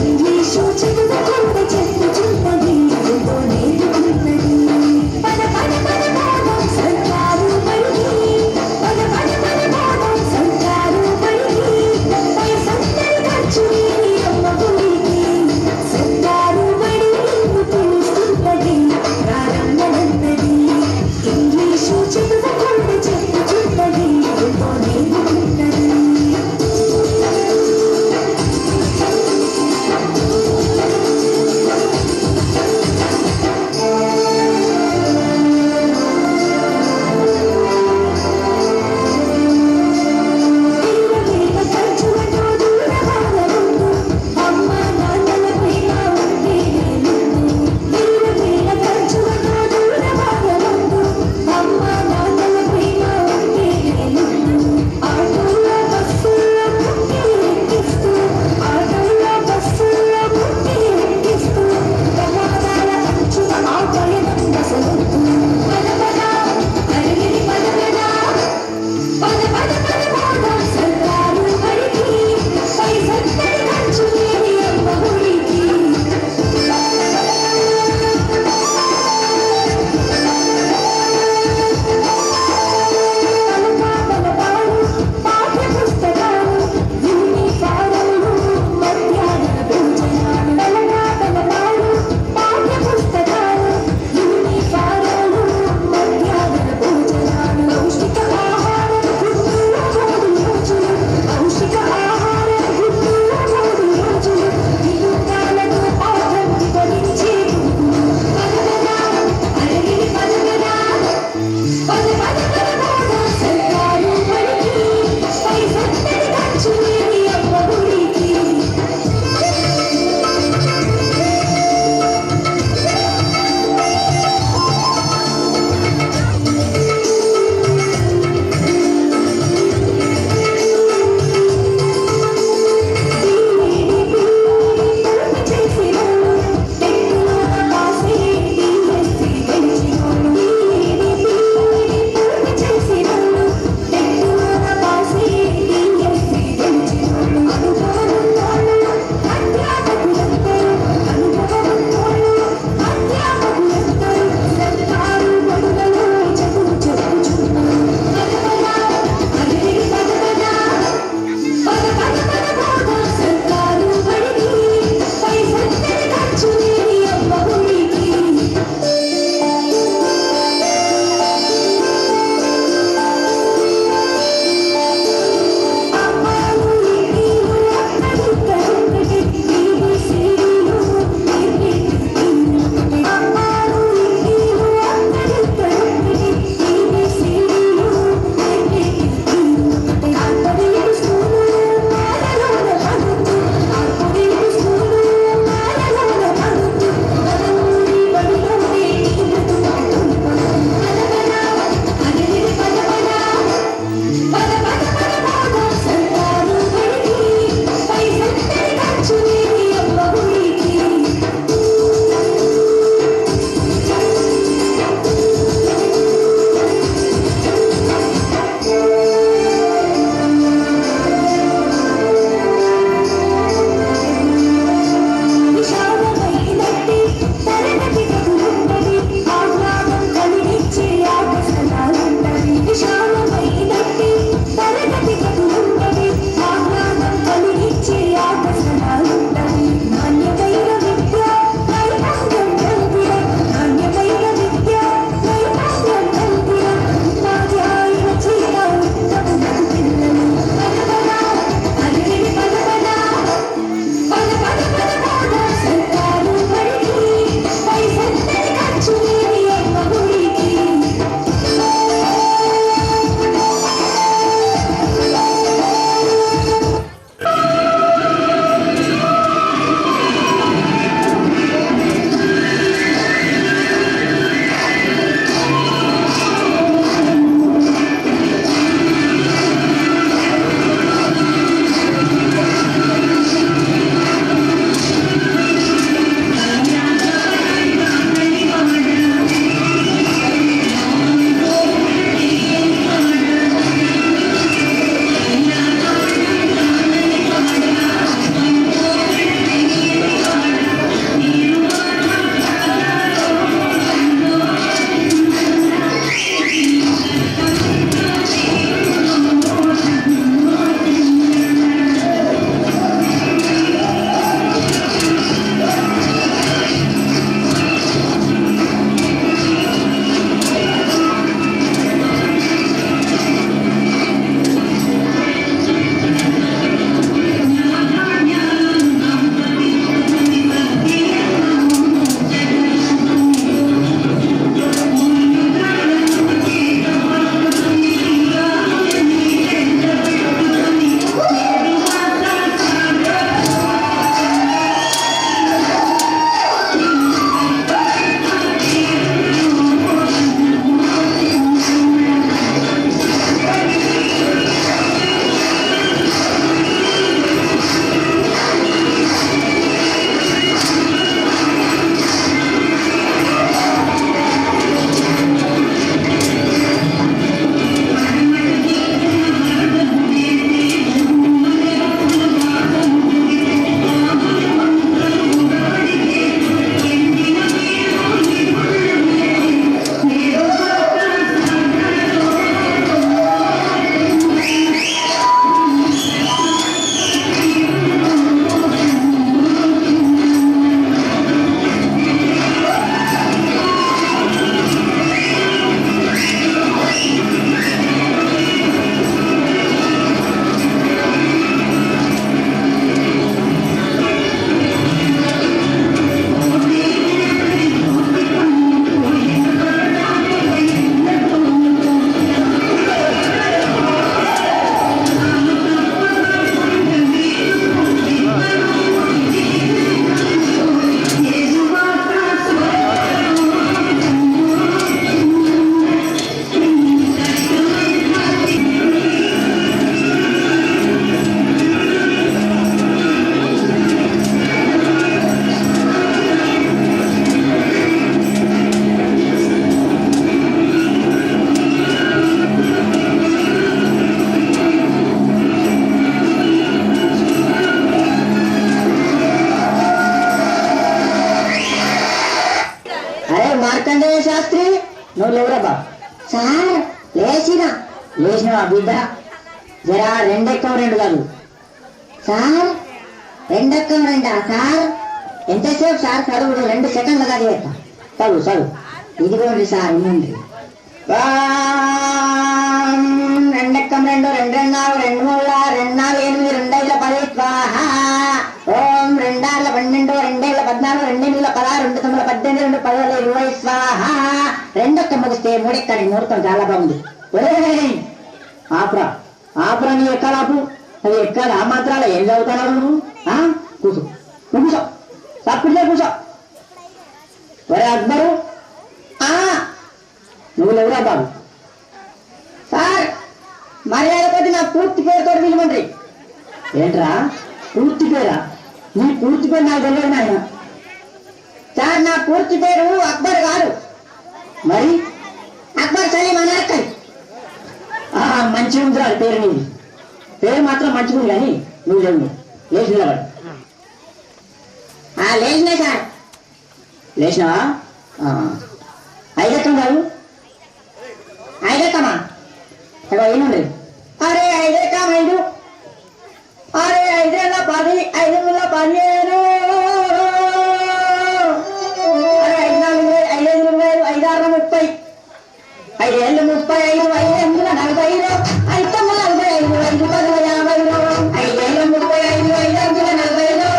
English, నువ్వు లేవురా సార్ లేచినా బిడ్డ జరా రెండెక్కం రెండు కాదు సార్ రెండెక్కం రెండా సార్ ఎంతసేపు సార్ చదువు 2 సెకండ్లు కాదు చదువు ఇదిగోండి సార్ ఇవ్వండి రెండెక్కం 2 2 2 4 2 3 2 4 8 2 5 10 స్వాహ ఓం 2 6 12 2 7 14 2 8 16 2 9 18 2 10 20 స్వాహ రెండొక్క ముగిస్తే మూడెక్కడి ముహూర్తం చాలా బాగుంది ఆపురా నీ ఎక్కాలాపు అది ఎక్కాలి ఆ మాత్రాల ఏం చదువుతున్నావు నువ్వు కూర్చో తప్పిలే కూర్చో ఒరే అక్బరు నువ్వు లేవురా బాబు సార్ మర్యాద కొద్ది నా పూర్తి పేరుతో పిలవండి ఏంట్రా పూర్తి పేరా నీ పూర్తి పేరు నాకు తెలియదు నాయన సార్ నా పూర్తి పేరు అక్బర్ కాదు మరి అక్బర్ సలీం అనార్కలి మంచిగా ఉందిరా పేరు నీది పేరు మాత్రం మంచిగా ఉంది కానీ నువ్వు లేవు లేచి నిలబడు లేచినా సార్ లేచినావా ఐదెక్కం కాదు ఐదెక్కమా ఏముంది అరే ఐదెక్కం 5 అరే 5 10 5 15 అరే 5 4 5 5 5 6 30 5 ఏళ్ళు 35 5 8 45 5 45 5 10 50 5 ఏళ్ళు 35 5 8 45 5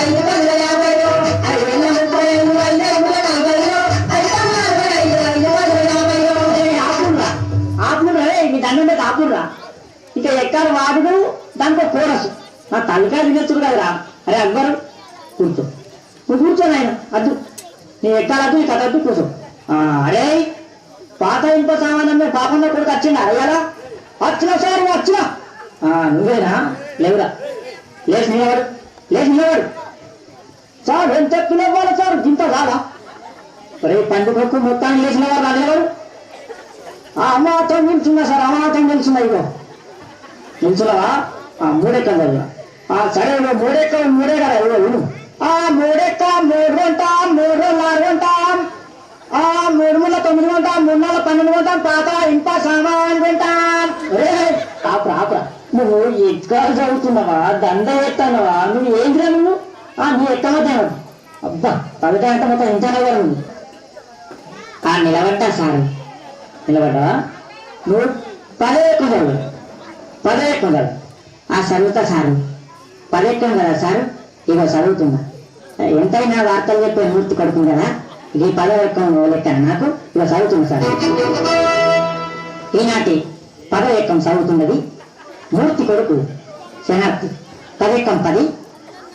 45 5 10 50 5 ఏళ్ళు 35 5 8 45 ఆపురా మీ దండం మీద ఆపురా ఇక ఎక్కాలి వాడుడు దాంట్లో కోరసు నా తలకాయ తినొచ్చు కదరా అరే అక్బరు కూర్చో నువ్వు కూర్చోను ఆయన అద్దు నీ ఎక్కాలద్దు నీ కథద్దు కూర్చో అరే పాత ఇంత సామాన్యమే పాపంలో కొడుకు వచ్చిందా అయ్యాలా వచ్చినా సార్ నువ్వు వచ్చినా నువ్వేనా లేవురా లేచి నిలబడు సార్ ఎంత పిలవాలి సార్ ఇంత రాలా రే పండుగకు మొత్తాన్ని లేచిన వారు రాలేవాడు అమాతం నిల్చున్నా సార్ అమాతం నిల్చున్నా ఇగో నిల్చున్నావా మూడెక్కం కదా సరే మూడే కదా ఇవ్వ మూడెక్క 3 కొంటాం 3 4 కొంటాం 3 3 9 కొంటాం 3 4 12 కొంటాం పాత ఇంప సామాన్ కొంటాం ఆపురా నువ్వు ఎక్కడ చదువుతున్నావా దండ ఎత్తానవా నువ్వు ఏంటిరా నువ్వు నీ ఎక్కమతావు అబ్బా పదట అంటే మొత్తం ఇంటాను కదా నువ్వు నిలబడ్డా సార్ నిలబడ్డా నువ్వు 10 ఎక్కువ చదువు చదువుతా సారు 10 ఎక్కువ కదా సార్ ఇగో చదువుతున్నా ఎంతైనా వార్తలు చెప్పే మూర్తి కొడుతుంది కదా ఈ 10 ఎక్కువ లెక్కన నాకు ఇగో చదువుతున్నా సార్ ఈనాటి 10 ఎక్కం చదువుతున్నది మూర్తి కొడుకు శనార్థి 10 ఎక్కం 10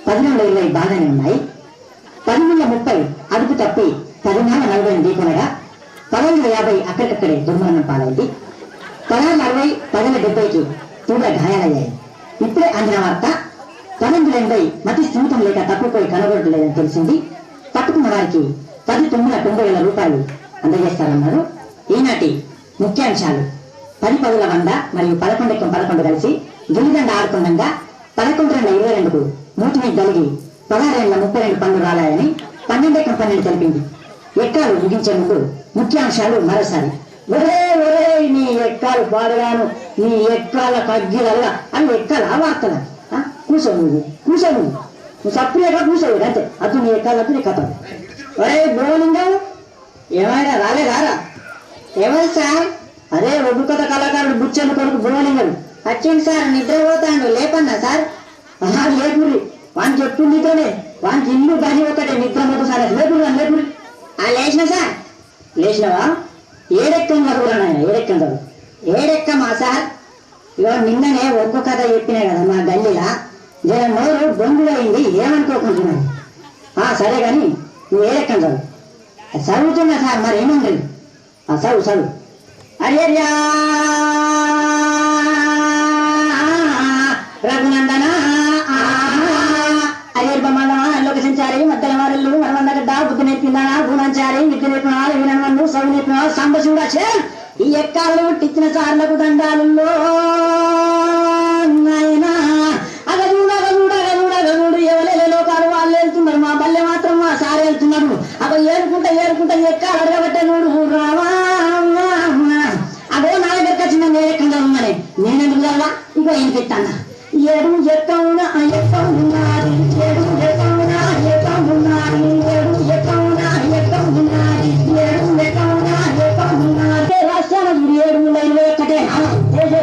11 20 బాగానే ఉన్నాయి 11 30 అదుపు తప్పి 14 40 ఢీకొనగా 11 50 అక్కడికక్కడే దుర్మరణం పాలైంది 16 60 11 70కి తీవ్ర గాయాలయ్యాయి ఇప్పుడే అందిన వార్త 12 80 మతి స్థిమితం లేక తప్పుపోయి కనబడలేదని తెలిసింది పట్టుకున్న వారికి 10 90 రూపాయలు అందజేస్తారన్నారు ఈనాటి ముఖ్యాంశాలు 10 10 100 మరియు 11 ఎక్కం 11 కలిసి గిలిదండ ఆడుతుండగా 11 2 22కు మూటిని కలిగి 16 32 పనులు రాలాయని 12 ఎక్కం 12 తెలిపింది ఎక్కాలు ముగించే ముందు ముఖ్యాంశాలు మరోసారి ఒరే నీ ఎక్కాలు పాడగాను నీ ఎక్కాల కగ్గిలగా అని ఎక్కాల వార్తలు కూర్చో నువ్వు సప్రియగా కూర్చోవు అంతే అటు నీ ఎక్కాలద్దు నీ కథ ఒరే బోలింగం ఏమైనా రాలేదారా ఎవరు సార్ అదే ఒడ్డు కథ కళాకారుడు బుచ్చెలు కొడుకు బోలింగం వచ్చింది సార్ నిద్రపోతాడు లేపన్నా సార్ లేపురి వానికి ఎప్పుడు నిద్రనే వానికి ఇల్లు గది ఒకటే నిద్ర మొదటి సార్ లేపురి లేచిన సార్ లేచినవా ఏడెక్కం చదువురా నాయన ఏడెక్కమా సార్ ఇక నిన్ననే ఒక్క కథ చెప్పినా కదా మా గల్లీలా జర నోరు బొంగులైంది ఏమనుకోకుంటున్నాను సరే కానీ నువ్వు ఏడెక్కం చదువుతున్నా సార్ మరి ఏముంది చదువు అయ్యా రఘునందన లోక సంచారి మధ్యల వారళ్ళు మనమందగడ్డ బుద్ధి నేర్పిందానా గుణంచారి విద్య నేర్పినాడు వినన్ను సౌ నేర్పినాడు సంబశివుడా ఈ ఎక్కాలు టిచ్చిన సార్లకు దండాలు నాయనా అగజూడు ఎవరు లోకాలు వాళ్ళు వెళ్తున్నారు మా బల్లె మాత్రం మా సార్ వెళ్తున్నారు అక్కడ ఏరుకుంటా ఎక్కాలు అడగబట్టే నూడు వినిపిస్తాను. ఏడు ఎక్కవున ఎక్కవున్నది, ఏడు ఎక్కవున ఎక్కవున్నది, ఏడు ఎక్కవున ఎక్కవున్నది, ఏడు ఎక్కవున ఎక్కవున్నది. రాష్ట్రాల విడి 721,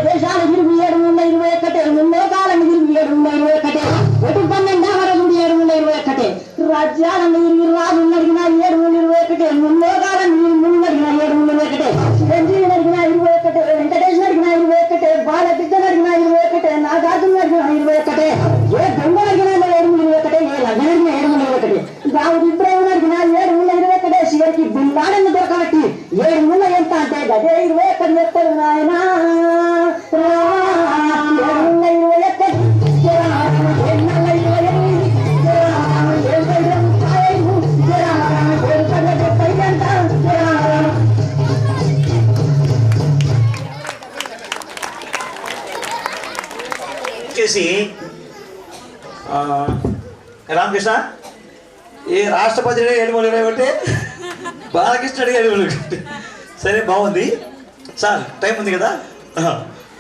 దేశాల విరుగు 721, ముల్లోకాల విరుగు 721, ఒకటి 12వ విడి 721, రాజ్యాలను విరిగి రాజు నడిగిన 721, ముల్లోకాల మున్నడిగిన 721, చిరంజీవి నడిగిన 21, వెంకటేష్ నడిగిన 21, బాలకృష్ణ నడిగిన 21, నాగార్జున నడిగిన 21, ఏ దొంగ నడిగిన 721, ఏ లగ్న నడిగిన 721, దావుద్ ఇబ్రాహిం నడిగిన 721, చివరికి బిల్లాడని దొరకబట్టి 7 ఎంత అంటే గదే 21 చెప్తాడు నాయన. 7 రామకృష్ణ ఏ రాష్ట్రపతి 721, బాలకృష్ణ 721. సరే బాగుంది సార్, టైం ఉంది కదా.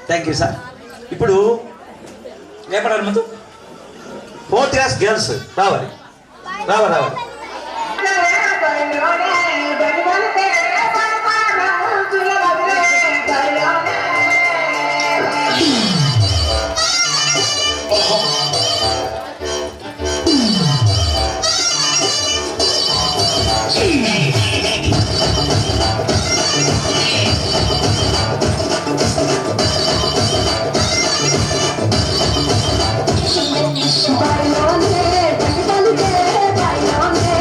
Thank you sir. ఇప్పుడు ఏమంటారు ముందు 4th క్లాస్ గర్ల్స్ రావాలి. Bailone, bailone, bailone.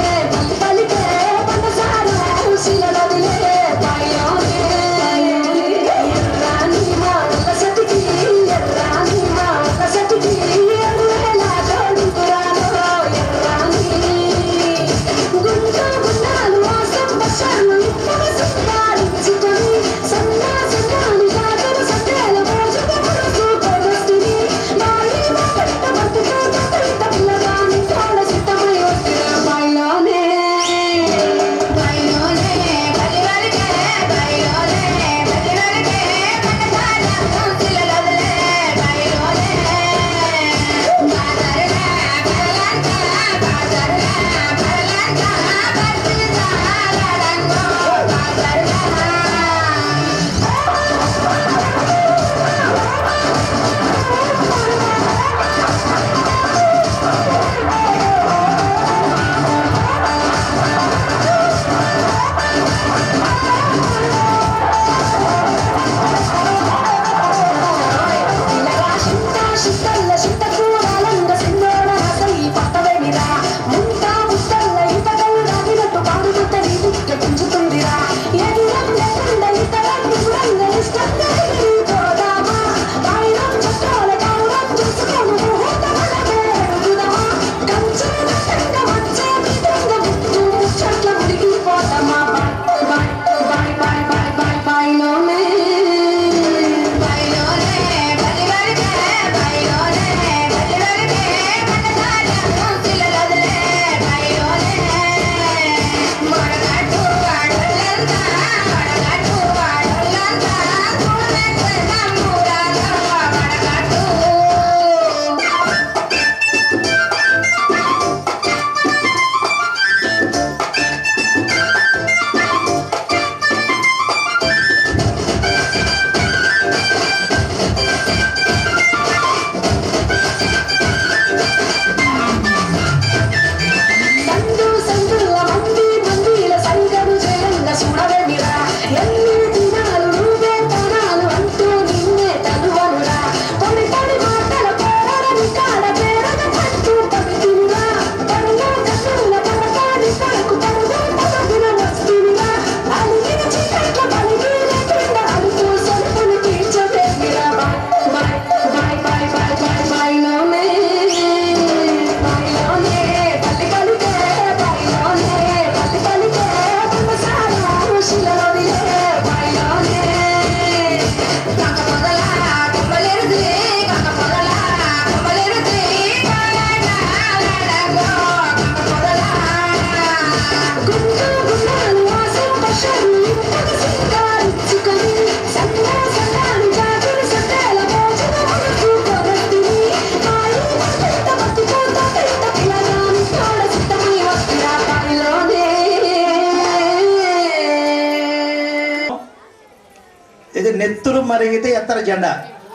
మరిగితే ఎత్తర జెండా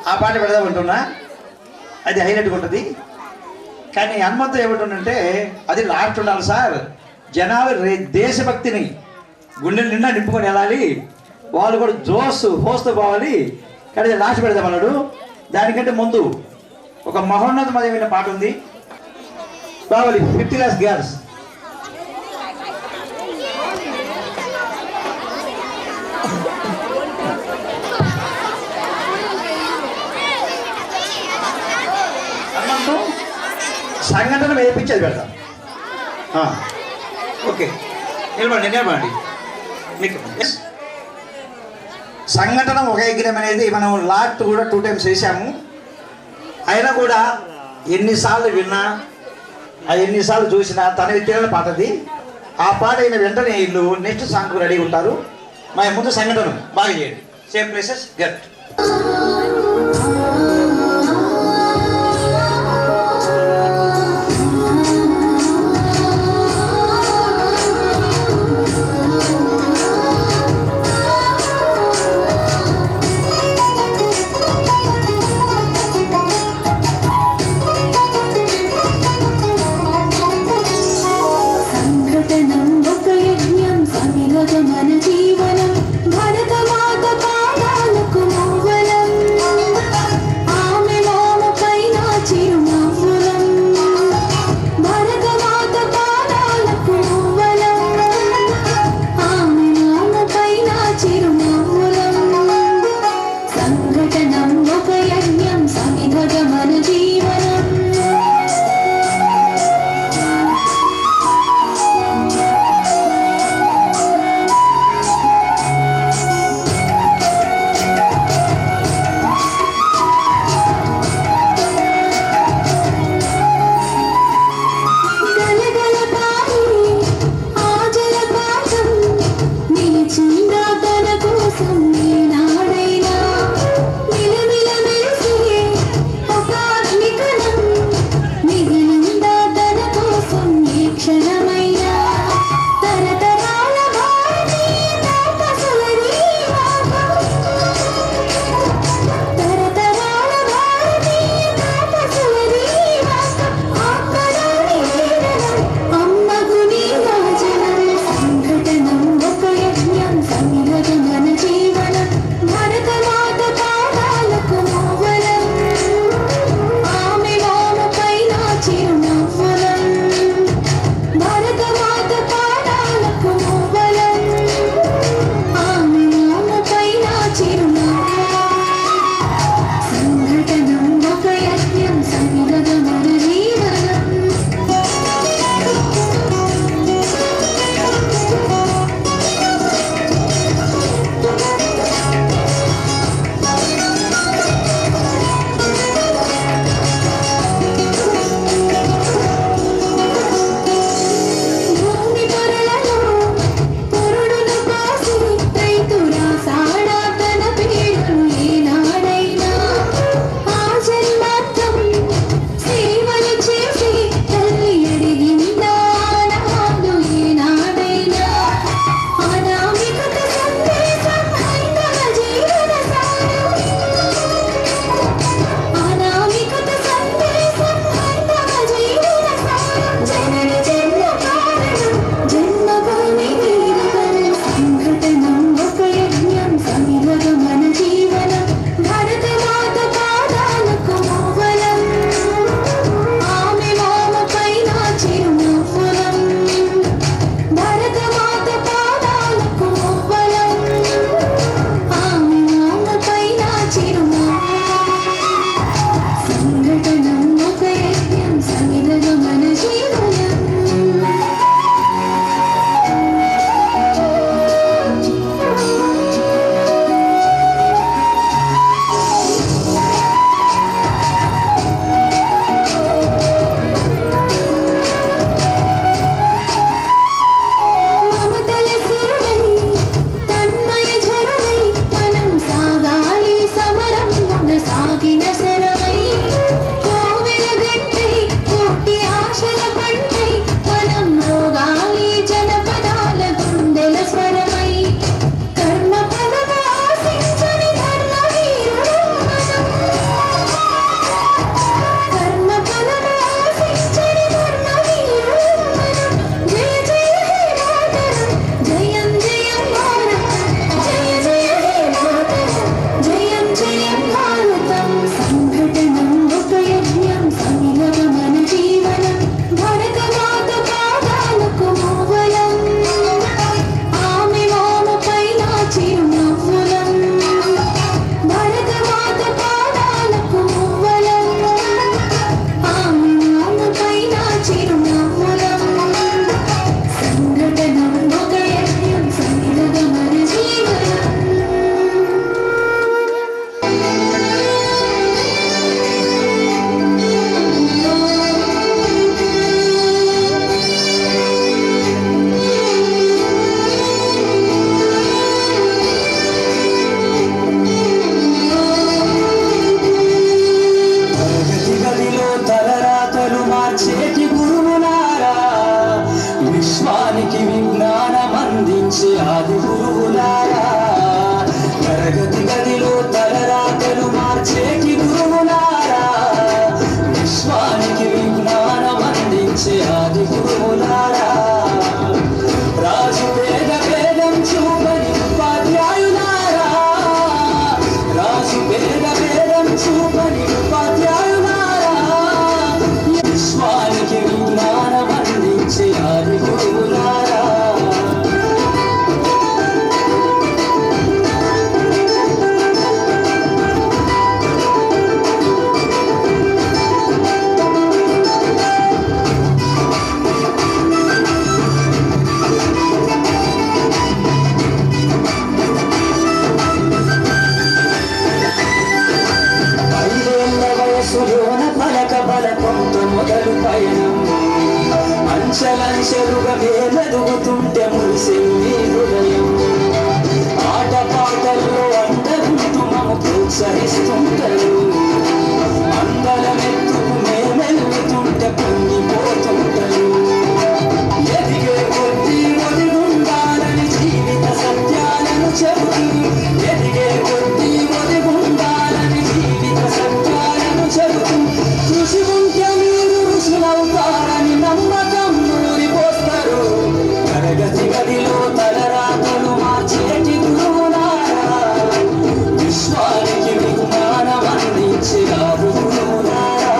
ఆ పాట పెడదామంటున్నా, అది హైలైట్గా ఉంటుంది. కానీ హనుమంతుడు ఏమంటుండంటే అది లాస్ట్ ఉండాలి సార్, జనాలు దేశభక్తిని గుండె నిండా నింపుకొని వెళ్ళాలి, వాళ్ళు కూడా హోస్తూ పోవాలి, కానీ లాస్ట్ పెడదామన్నాడు. దానికంటే ముందు ఒక మహోన్నతమైన పాట ఉంది, బావాలి 50 lakhs గర్ల్స్. హనుమంతు సంఘటన వేయించేది పెడతాం. ఓకే, నిలబడి మీకు సంఘటన ఒక యజ్ఞం అనేది మనం లాస్ట్ కూడా 2 times వేసాము. అయినా కూడా ఎన్నిసార్లు విన్నా, ఎన్నిసార్లు చూసినా తన తిరగని పాటది. ఆ పాట అయిన వెంటనే వీళ్ళు నెక్స్ట్ సాంగ్కు రెడీ ఉంటారు. మా ముందు సంఘటన బాగా చేయండి. Same places get. మన జీవనం భరతమాత పాదాలకు మూవనం. మన పలక బలకంతో మొదలు పయనం అంచలంచెలుగా మేమెదుగుతుంటే మురిసే మీ హృదయం ఆట పాటల్లో అండగుంటూ మము ప్రోత్సహిస్తుంటారు అందలమెత్తుకు మేమెలుగుతుంటే పొంగిపోతుంటారు ఎదిగే కొద్దీ ఒదిగుండాలని జీవిత సత్యాలను చెబుతూ ఎదిగే కొద్దీ ఒదిగుండాలని జీవిత సత్యాలను చెబుతూ కృషి ఉంటే మీరు ఋషులవుతారని నమ్మకం నూరిపోస్తారు తరగతి గదిలో తలరాతలు మార్చేటి గురువులారా విశ్వానికి విజ్ఞానం అందించిన గురువులారా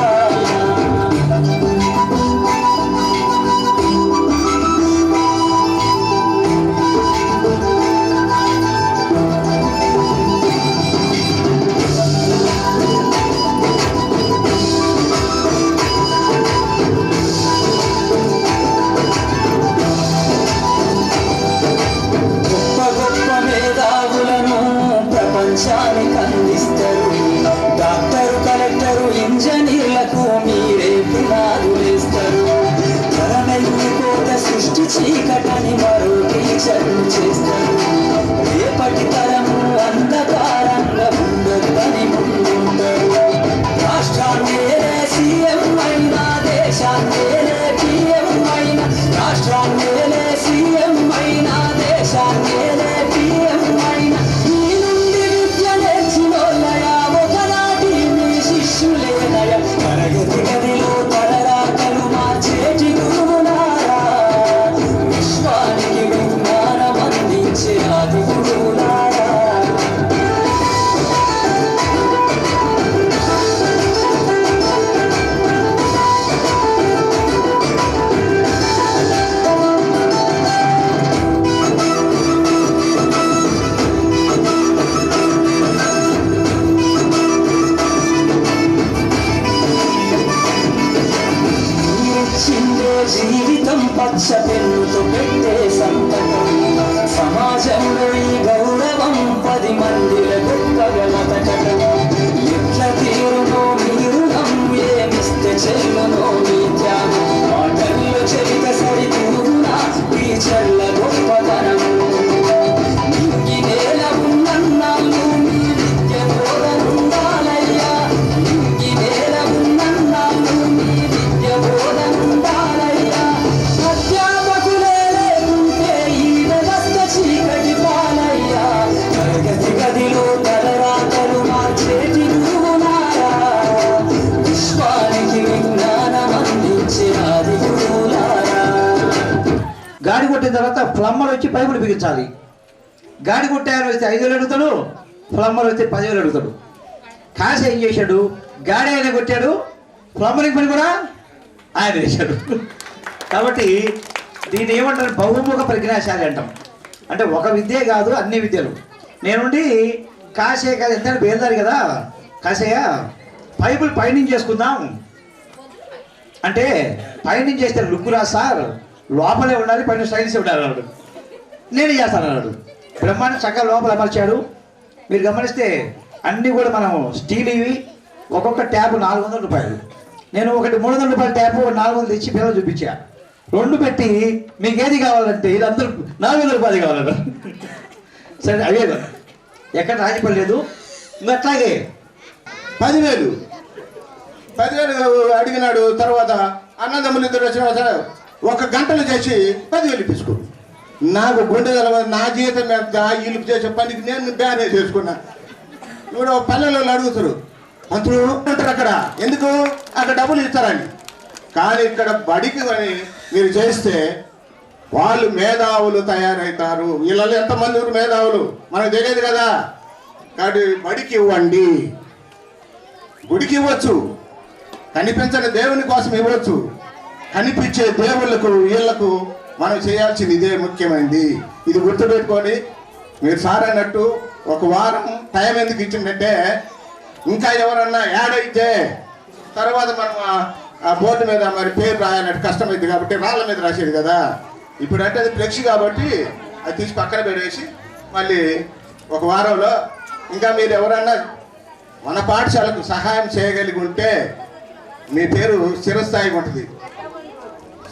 ప్రపంచానికి అందిస్తారు డాక్టరు కలెక్టరు ఇంజనీర్లకు మీరే పునాదులేస్తారు తరమెల్లిపోత సృష్టి చీకటని మరో టీచర్లు చేస్తారు రేపటి తరము అంధకారంగా ఉండొద్దని ముందుంటారు రాష్ట్రాన్నేలే సీఎం అయినా దేశాన్నేలే పిఎం అయినా రాష్ట్రాన్నేలే సీఎం అయినా దేశాన్నేలే పిఎం అయినా తరగతి గదిలో తలరాతలు మార్చేటి గురువులారా విశ్వానికి విజ్ఞానం అందించే ఆది గురువులారా జీవితం పచ్చ పెన్నుతో పెట్టే సంతకం సమాజంలో ఈ గౌరవం 10 మందిల గొప్పగా బతకటం ఎట్ల తీరునో మీరు ఏమిస్తే చెల్లునో మీ త్యాగం మాటల్లో చరిత సరితూగునా టీచర్ల గొప్పతనం ఇంగి నేల ఉన్నన్నాళ్ళు మీ విద్య బోధనుండాలయ్యా ఇంగి నేల ఉన్నన్నాళ్ళు మీ విద్య బోధనుండాలయ్యా అధ్యాపకులే లేకుంటే ఈ వ్యవస్థ చీకటి పాలయ్యా తరగతి గదిలో తలరాతలు మార్చేటి గురువులారా విశ్వానికి విజ్ఞానం అందించే ఆది గురువులారా గాడి కొట్టిన తర్వాత ప్లంబర్ వచ్చి పైపులు బిగించాలి గాడి కొట్టాయని వస్తే 5,000 అడుగుతాడు ప్లంబర్ వస్తే 10,000 అడుగుతాడు కాశ ఏం చేశాడు గాడి ఆయన కొట్టాడు ప్లంబరింగ్ పని కూడా ఆయన చేశాడు కాబట్టి దీన్ని ఏమంటారు బహుముఖ ప్రజ్ఞాశాలి అంటాం అంటే ఒక విద్యే కాదు అన్ని విద్యలు నేనుండి కాశే కాదు ఎంత బేల్దారు కదా కాశయ్య పైపులు పైనుంచి చేసుకుందాం అంటే పైనుంచి చేస్తే లుక్ రా సార్ లోపలే ఉండాలి పైన స్టైల్స్ ఉండాలి అన్నాడు నేను చేస్తాను అన్నాడు బ్రహ్మాండ చక్కగా లోపల అమర్చాడు మీరు గమనిస్తే అన్నీ కూడా మనం స్టీల్ ఇవి ఒక్కొక్క ట్యాప్ 400 రూపాయలు నేను ఒకటి 300 రూపాయల ట్యాప్ 400 తెచ్చి పిల్లలు చూపించా 2 పెట్టి మీకు ఏది కావాలంటే ఇది అందరూ 400 రూపాయలు కావాలన్నా సరే అవే కదా ఎక్కడ రాజీపడి లేదు ఇంకా అట్లాగే 10,000 అడిగినాడు తర్వాత అన్నదమ్ములు ఇద్దరు వచ్చిన 1 గంటలు చేసి 10,000 ఇప్పించుకో నాకు గుండె నా జీవితం మీద వీళ్ళు చేసే పనికి నేను బ్యాన్ చేసుకున్నా ఇప్పుడు పల్లెల్లో అడుగుతారు అంతులు ఉంటారు అక్కడ ఎందుకు అక్కడ డబ్బులు ఇస్తారని కానీ ఇక్కడ బడికి అని మీరు చేస్తే వాళ్ళు మేధావులు తయారవుతారు వీళ్ళలో ఎంతమంది మేధావులు మనకు తెలియదు కదా కాబట్టి బడికి ఇవ్వండి గుడికి ఇవ్వచ్చు కనిపించని దేవుని కోసం ఇవ్వచ్చు కనిపించే దేవుళ్ళకు వీళ్లకు మనం చేయాల్సింది ఇదే ముఖ్యమైనది ఇది గుర్తుపెట్టుకొని మీరు సార్ అన్నట్టు 1 వారం టైం ఎందుకు ఇచ్చిందంటే ఇంకా ఎవరన్నా యాడ్ అయితే తర్వాత మనం ఆ బోర్డు మీద మరి పేరు రాయాలంటే కష్టమైంది కాబట్టి రాళ్ళ మీద రాసేది కదా ఇప్పుడు అంటే అది ఫ్లెక్సీ కాబట్టి అది తీసి పక్కన పెట్టేసి మళ్ళీ 1 వారంలో ఇంకా మీరు ఎవరన్నా మన పాఠశాలకు సహాయం చేయగలిగి ఉంటే మీ పేరు చిరస్థాయిగా ఉంటుంది.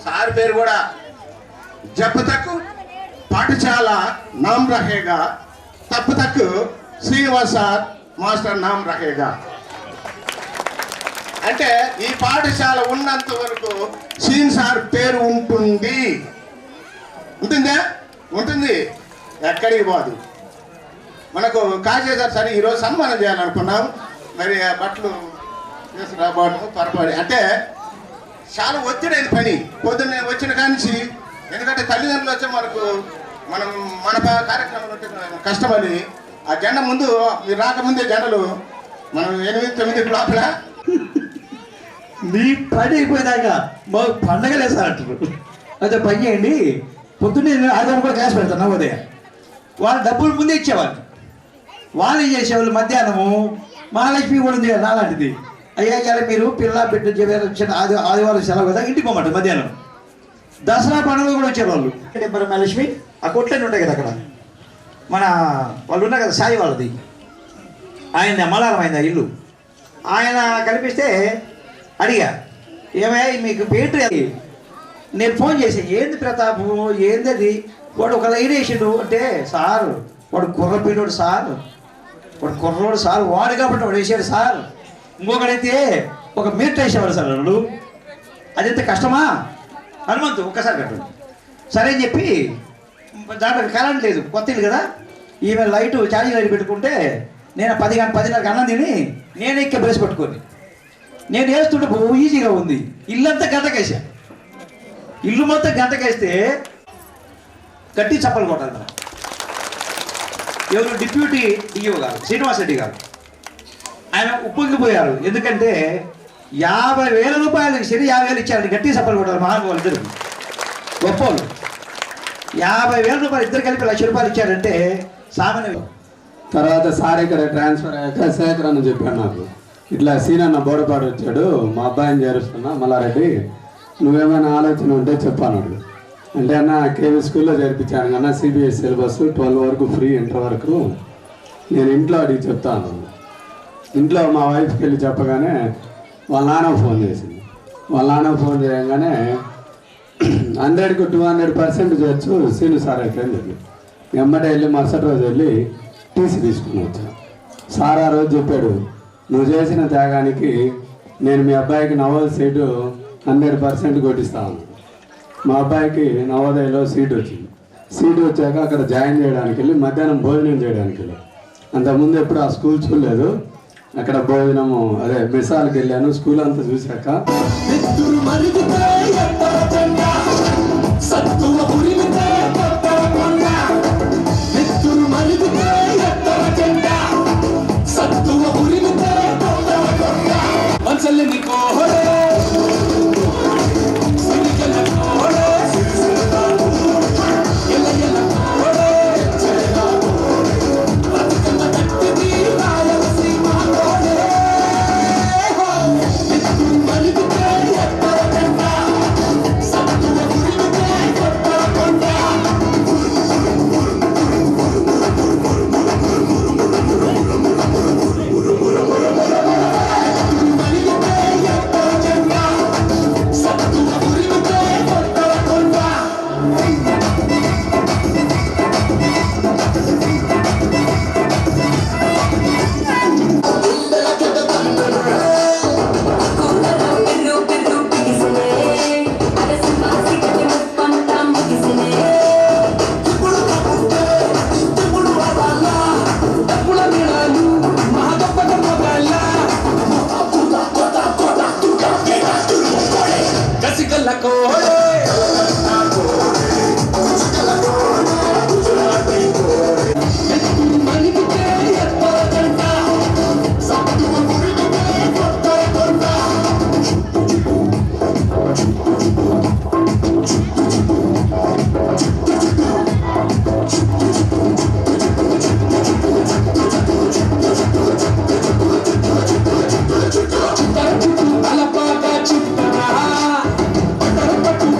సార్ పేరు కూడా జబ్ తక్ పాఠశాల నామ్ రహేగా, తబ్ తక్ శ్రీనివాస్ సార్ మాస్టర్ నామ్ రహేగా. అంటే ఈ పాఠశాల ఉన్నంత వరకు శ్రీన్ సార్ పేరు ఉంటుంది. ఉంటుందా? ఉంటుంది, ఎక్కడికి పోదు. మనకు కాజేదార్ సరే ఈరోజు సన్మానం చేయాలనుకున్నాం, మరి ఆ బట్టలు తీసుకురాబోవడం పొరపాటు. అంటే చాలా ఒత్తిడైన పని పొద్దున్నే వచ్చిన కానించి. ఎందుకంటే తల్లిదండ్రులు వచ్చే మన కార్యక్రమం కష్టమని ఆ జెండా ముందు మీరు రాకముందే జెండలు మనం 8-9 లోపల మీ పని అయిపోయినాక మాకు పండగ లేసారు అంటారు. అయితే పని చేయండి, పొద్దున్నే ఆదివారం కూడా క్లాస్ పెడతాను నవోదయ. వాళ్ళు డబ్బులు ముందే ఇచ్చేవాళ్ళు. వాళ్ళు ఏం చేసేవాళ్ళు, మధ్యాహ్నము మహాలక్ష్మి కూడా ఉంది నాలాంటిది. అయ్యా మీరు పిల్ల బిడ్డ ఆదివారం సెలవు కదా, ఇంటికి పోమంటారు మధ్యాహ్నం. దసరా పండుగ కూడా వచ్చేవాళ్ళు. మహాలక్ష్మి ఆ కొట్లన్నీ ఉంటాయి కదా అక్కడ, మన వాళ్ళు ఉన్నారు కదా సాయి వాళ్ళది, ఆయన మలారం అయింది ఆ ఇల్లు. ఆయన కనిపిస్తే అడిగా, ఏమయ్యా మీకు పెయింటర్? నేను ఫోన్ చేసి ఏంది ప్రతాపు ఏంది అది, వాడు ఒక లైన్ వేసిండు అంటే, సార్ వాడు కుర్రపీడోడు సార్, వాడు కుర్రోడు సార్, వాడు కాబట్టి వాడు వేసాడు సార్. ఇంకొకడైతే ఒక మీటర్ వేసేవాడు సార్ వాడు. అదైతే కష్టమా హనుమంతు ఒక్కసారి కట్టండి సరే అని చెప్పి, దాంట్లో కరెంట్ లేదు, కొత్త ఇల్లు కదా, ఈమె లైటు ఛార్జింగ్ లైట్ పెట్టుకుంటే నేను 10:30 అన్నం తిని నేను ఎక్కే బ్రష్ పట్టుకొని నేను వేస్తుంటే ఈజీగా ఉంది. ఇల్లంతా గంటకేసా, ఇల్లు మొత్తం గంటకేస్తే గట్టి చప్పలు కొట్టాలి మనం. ఎవరు డిప్యూటీ డిఓ గారు శ్రీనివాస్ రెడ్డి గారు, ఆయన ఉప్పొంగిపోయారు. ఎందుకంటే 50,000 రూపాయలు సరి 50,000 ఇచ్చారండి, గట్టి చప్పలు కొట్టారు మహానుభావులు ఇద్దరు గొప్పలు. 50,000 రూపాయలు ఇద్దరు కలిపి 1,00,000 రూపాయలు ఇచ్చారంటే సామాన్య. తర్వాత సార్ ఇక్కడ ట్రాన్స్ఫర్ అయ్యాక శేఖర్ అని చెప్పాను నాకు, ఇట్లా సీనన్న బోడపాడు వచ్చాడు, మా అబ్బాయిని చేరుస్తున్నా మల్లారెడ్డి, నువ్వేమైనా ఆలోచన ఉంటే చెప్పాను. అంటే అన్న కేవీ స్కూల్లో చేర్పించాను కన్నా, సిబిఎస్ సిలబస్ 12 వరకు ఫ్రీ, ఇంటర్ వరకు. నేను ఇంట్లో అడిగి చెప్తాను. ఇంట్లో మా వైఫ్కి వెళ్ళి చెప్పగానే వాళ్ళ నాన్న ఫోన్ చేసింది. వాళ్ళ నాన్న ఫోన్ చేయగానే 100కు 200% చేయొచ్చు సీను సార్ అయితే అని చెప్పి వెంబడే వెళ్ళి మరుసటి రోజు వెళ్ళి టీసీ తీసుకుని వచ్చాను. సార్ ఆ రోజు చెప్పాడు, నువ్వు చేసిన త్యాగానికి నేను మీ అబ్బాయికి నవోదయ సీటు 100% కొట్టిస్తాను. మా అబ్బాయికి నవోదయలో సీట్ వచ్చింది. సీటు వచ్చాక అక్కడ జాయిన్ చేయడానికి వెళ్ళి మధ్యాహ్నం భోజనం చేయడానికి వెళ్ళి, అంతకుముందు ఎప్పుడు ఆ స్కూల్ చూడలేదు. అక్కడ భోజనము అదే మిసాల్కి వెళ్ళాను. స్కూల్ అంతా చూశాక Patu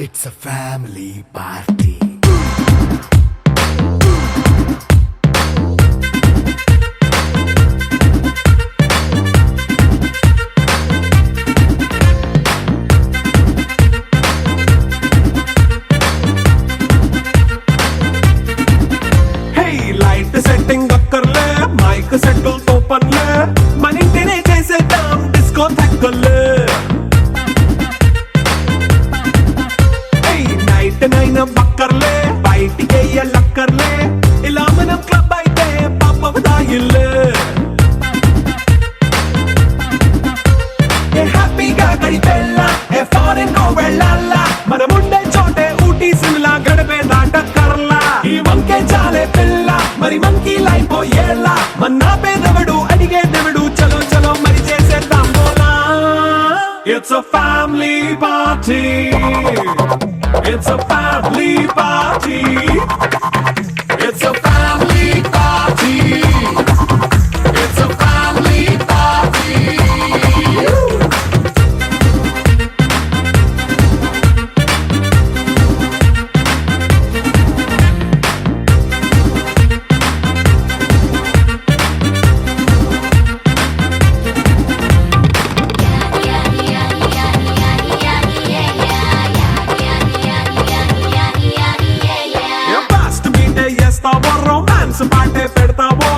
It's a family party. Hey, light setting akkarle, mic settle to panle, manintine chesedam disco thakkale. నైన్ బక్కర్లే బయటికి లక్కర్లే ఇలా మనం క్లబ్ అయితే పాపదాయిల్లే హ్యాపీగా గడిపెల్లా ఫారెన్ వెళ్ళాలా మనముండే చోటే ఊటీ సిమ్లా గడిపే దాటక్కర్లా ఈ వంకే చాలే పిల్ల మరి మంకీ లైఫ్ ఏళ్ళ మన్నా పేదవడు అడిగేదెవడు చలో చలో మరి చేసేద్దాం బోలా. It's a family party. It's a family party. It's a family party. It's a family party. Romance పాటే పెడతావో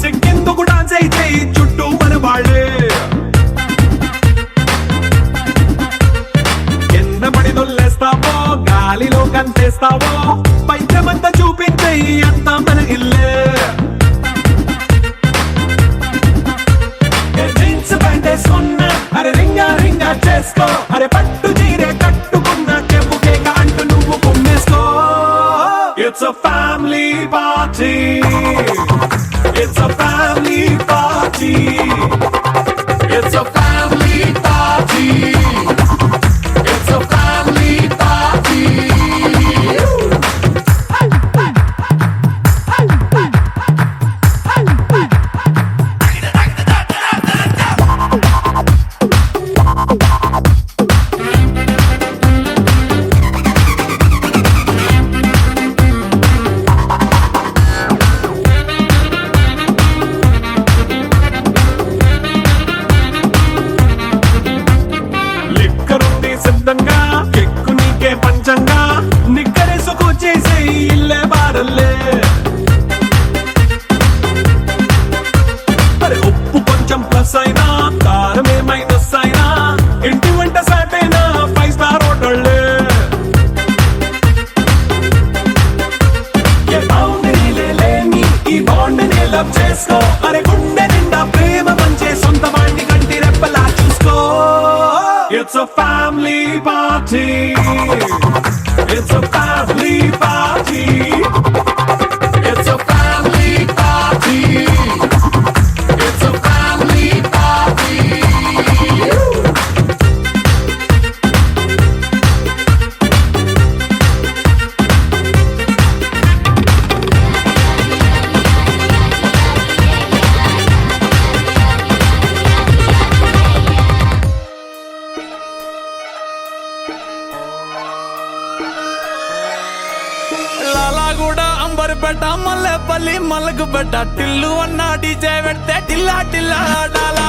సిక్కిందుకు డాన్స్ అయితే చుట్టూ మన వాళ్ళే కింద పడి దొల్లేస్తావో గాలిలో కంటేస్తావో పైచమంతా చూపించే అంతా మన ఇల్లే. జీన్స్ ప్యాంట్ వేసుకున్నా అరే రింగా రింగా చేసుకో అరే పట్టు చీరే కట్టుకున్న చెప్పుకే అంటూ నువ్వు కుమ్మేసుకో. It's a family party. It's a family party. It's a family party. It's a family party. సిద్ధంగా కెక్కు నీకే పంచంగా నిక్కరేసుకు చేసే ఇల్లే బారల్లే. అరే ఉప్పు కొంచెం ప్లస్ అయినా కారమే మైనస్ అయినా ఇంటి వంట సాటైనా 5 స్టార్ హోటళ్ళే. ఏ బౌండరీలే లేని ఈ బాండ్ని లవ్ చేసుకో అరే గుండె నిండా ప్రేమ పంచే సొంత వాణ్ణి కంటి రెప్పలా చూసుకో. It's a family party. It's a family party. It's a family party. It's a family party. Amberpet Mallepally మల్లకుపేట Tillu అన్న డీజే పెడితే టిల్లా టిల్లా ఆడాలా.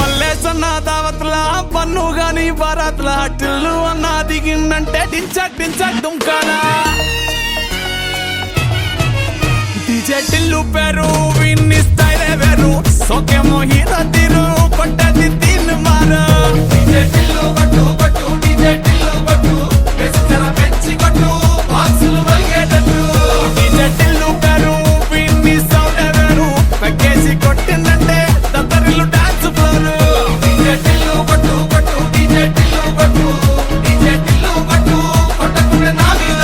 మల్లేసన్న దావత్ల పన్ను గాని బారాత్ల టిల్లు అన్న దిగిందంటే డించక్ డించక్ దుంకాలా. డీజే టిల్లు పేరు విన్ని స్టైలే వేరు సోకేమో హీరో తీరు కొట్టది తీన్ మారు. డీజే టిల్లు కొట్టు కొట్టు డీజే టిల్లు కొట్టు వెచ్చర పెంచి కొట్టు బాక్సులు వలిగేటట్టు. డీజే టిల్లు పేరు విన్ని సౌండ్ వేరు పెక్కేసి కొట్టిందంటే దత్తరిల్లు డాన్స్ ఫ్లోరు. డీజే టిల్లు కొట్టు కొట్టు డీజే టిల్లు కొట్టు డీజే టిల్లు కొట్టు కొట్టకుండా నా మీద.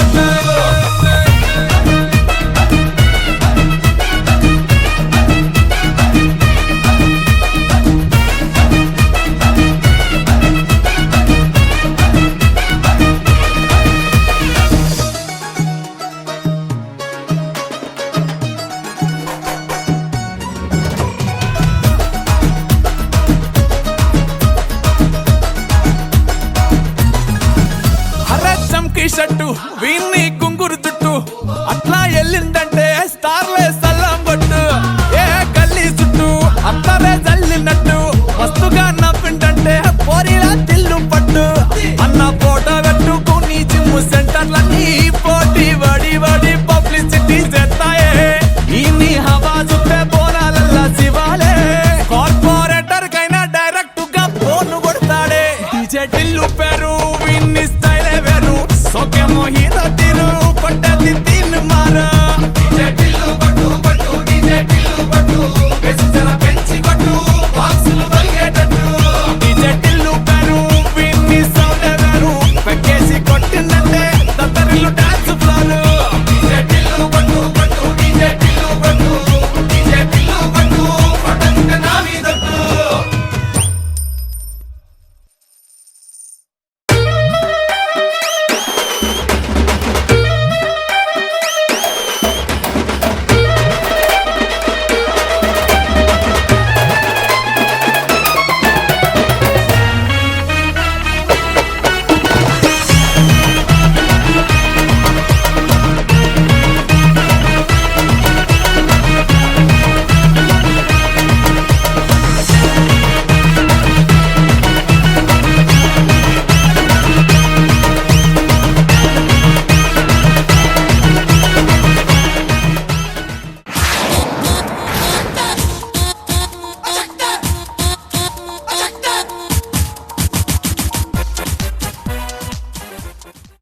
షట్టు వీన్ని గుంగురు చుట్టూ అట్లా ఎల్లిందంటే స్టార్లే సల్లం కొట్టు ఏ గల్లీ చుట్టూ అత్తరే జల్లినట్టు మస్తుగా నవ్విందంటే పోరిలా తిల్లు పట్టు అన్న ఫోటో పెట్టుకుని జిమ్ సెంటర్లన్నీ పోటీ వడి వడి పబ్లిసిటీ చేస్తాయే ఈ హవా చూపే బోనాలల్లా శివాలే కార్పొరేటర్ కైనా డైరెక్ట్ గా ఫోన్ కొడతాడే డీజే టిల్లు పేరు విన్ని స్టైలే వేరు సోకేమో హీరో తీరు కొట్టది తిన్ మారా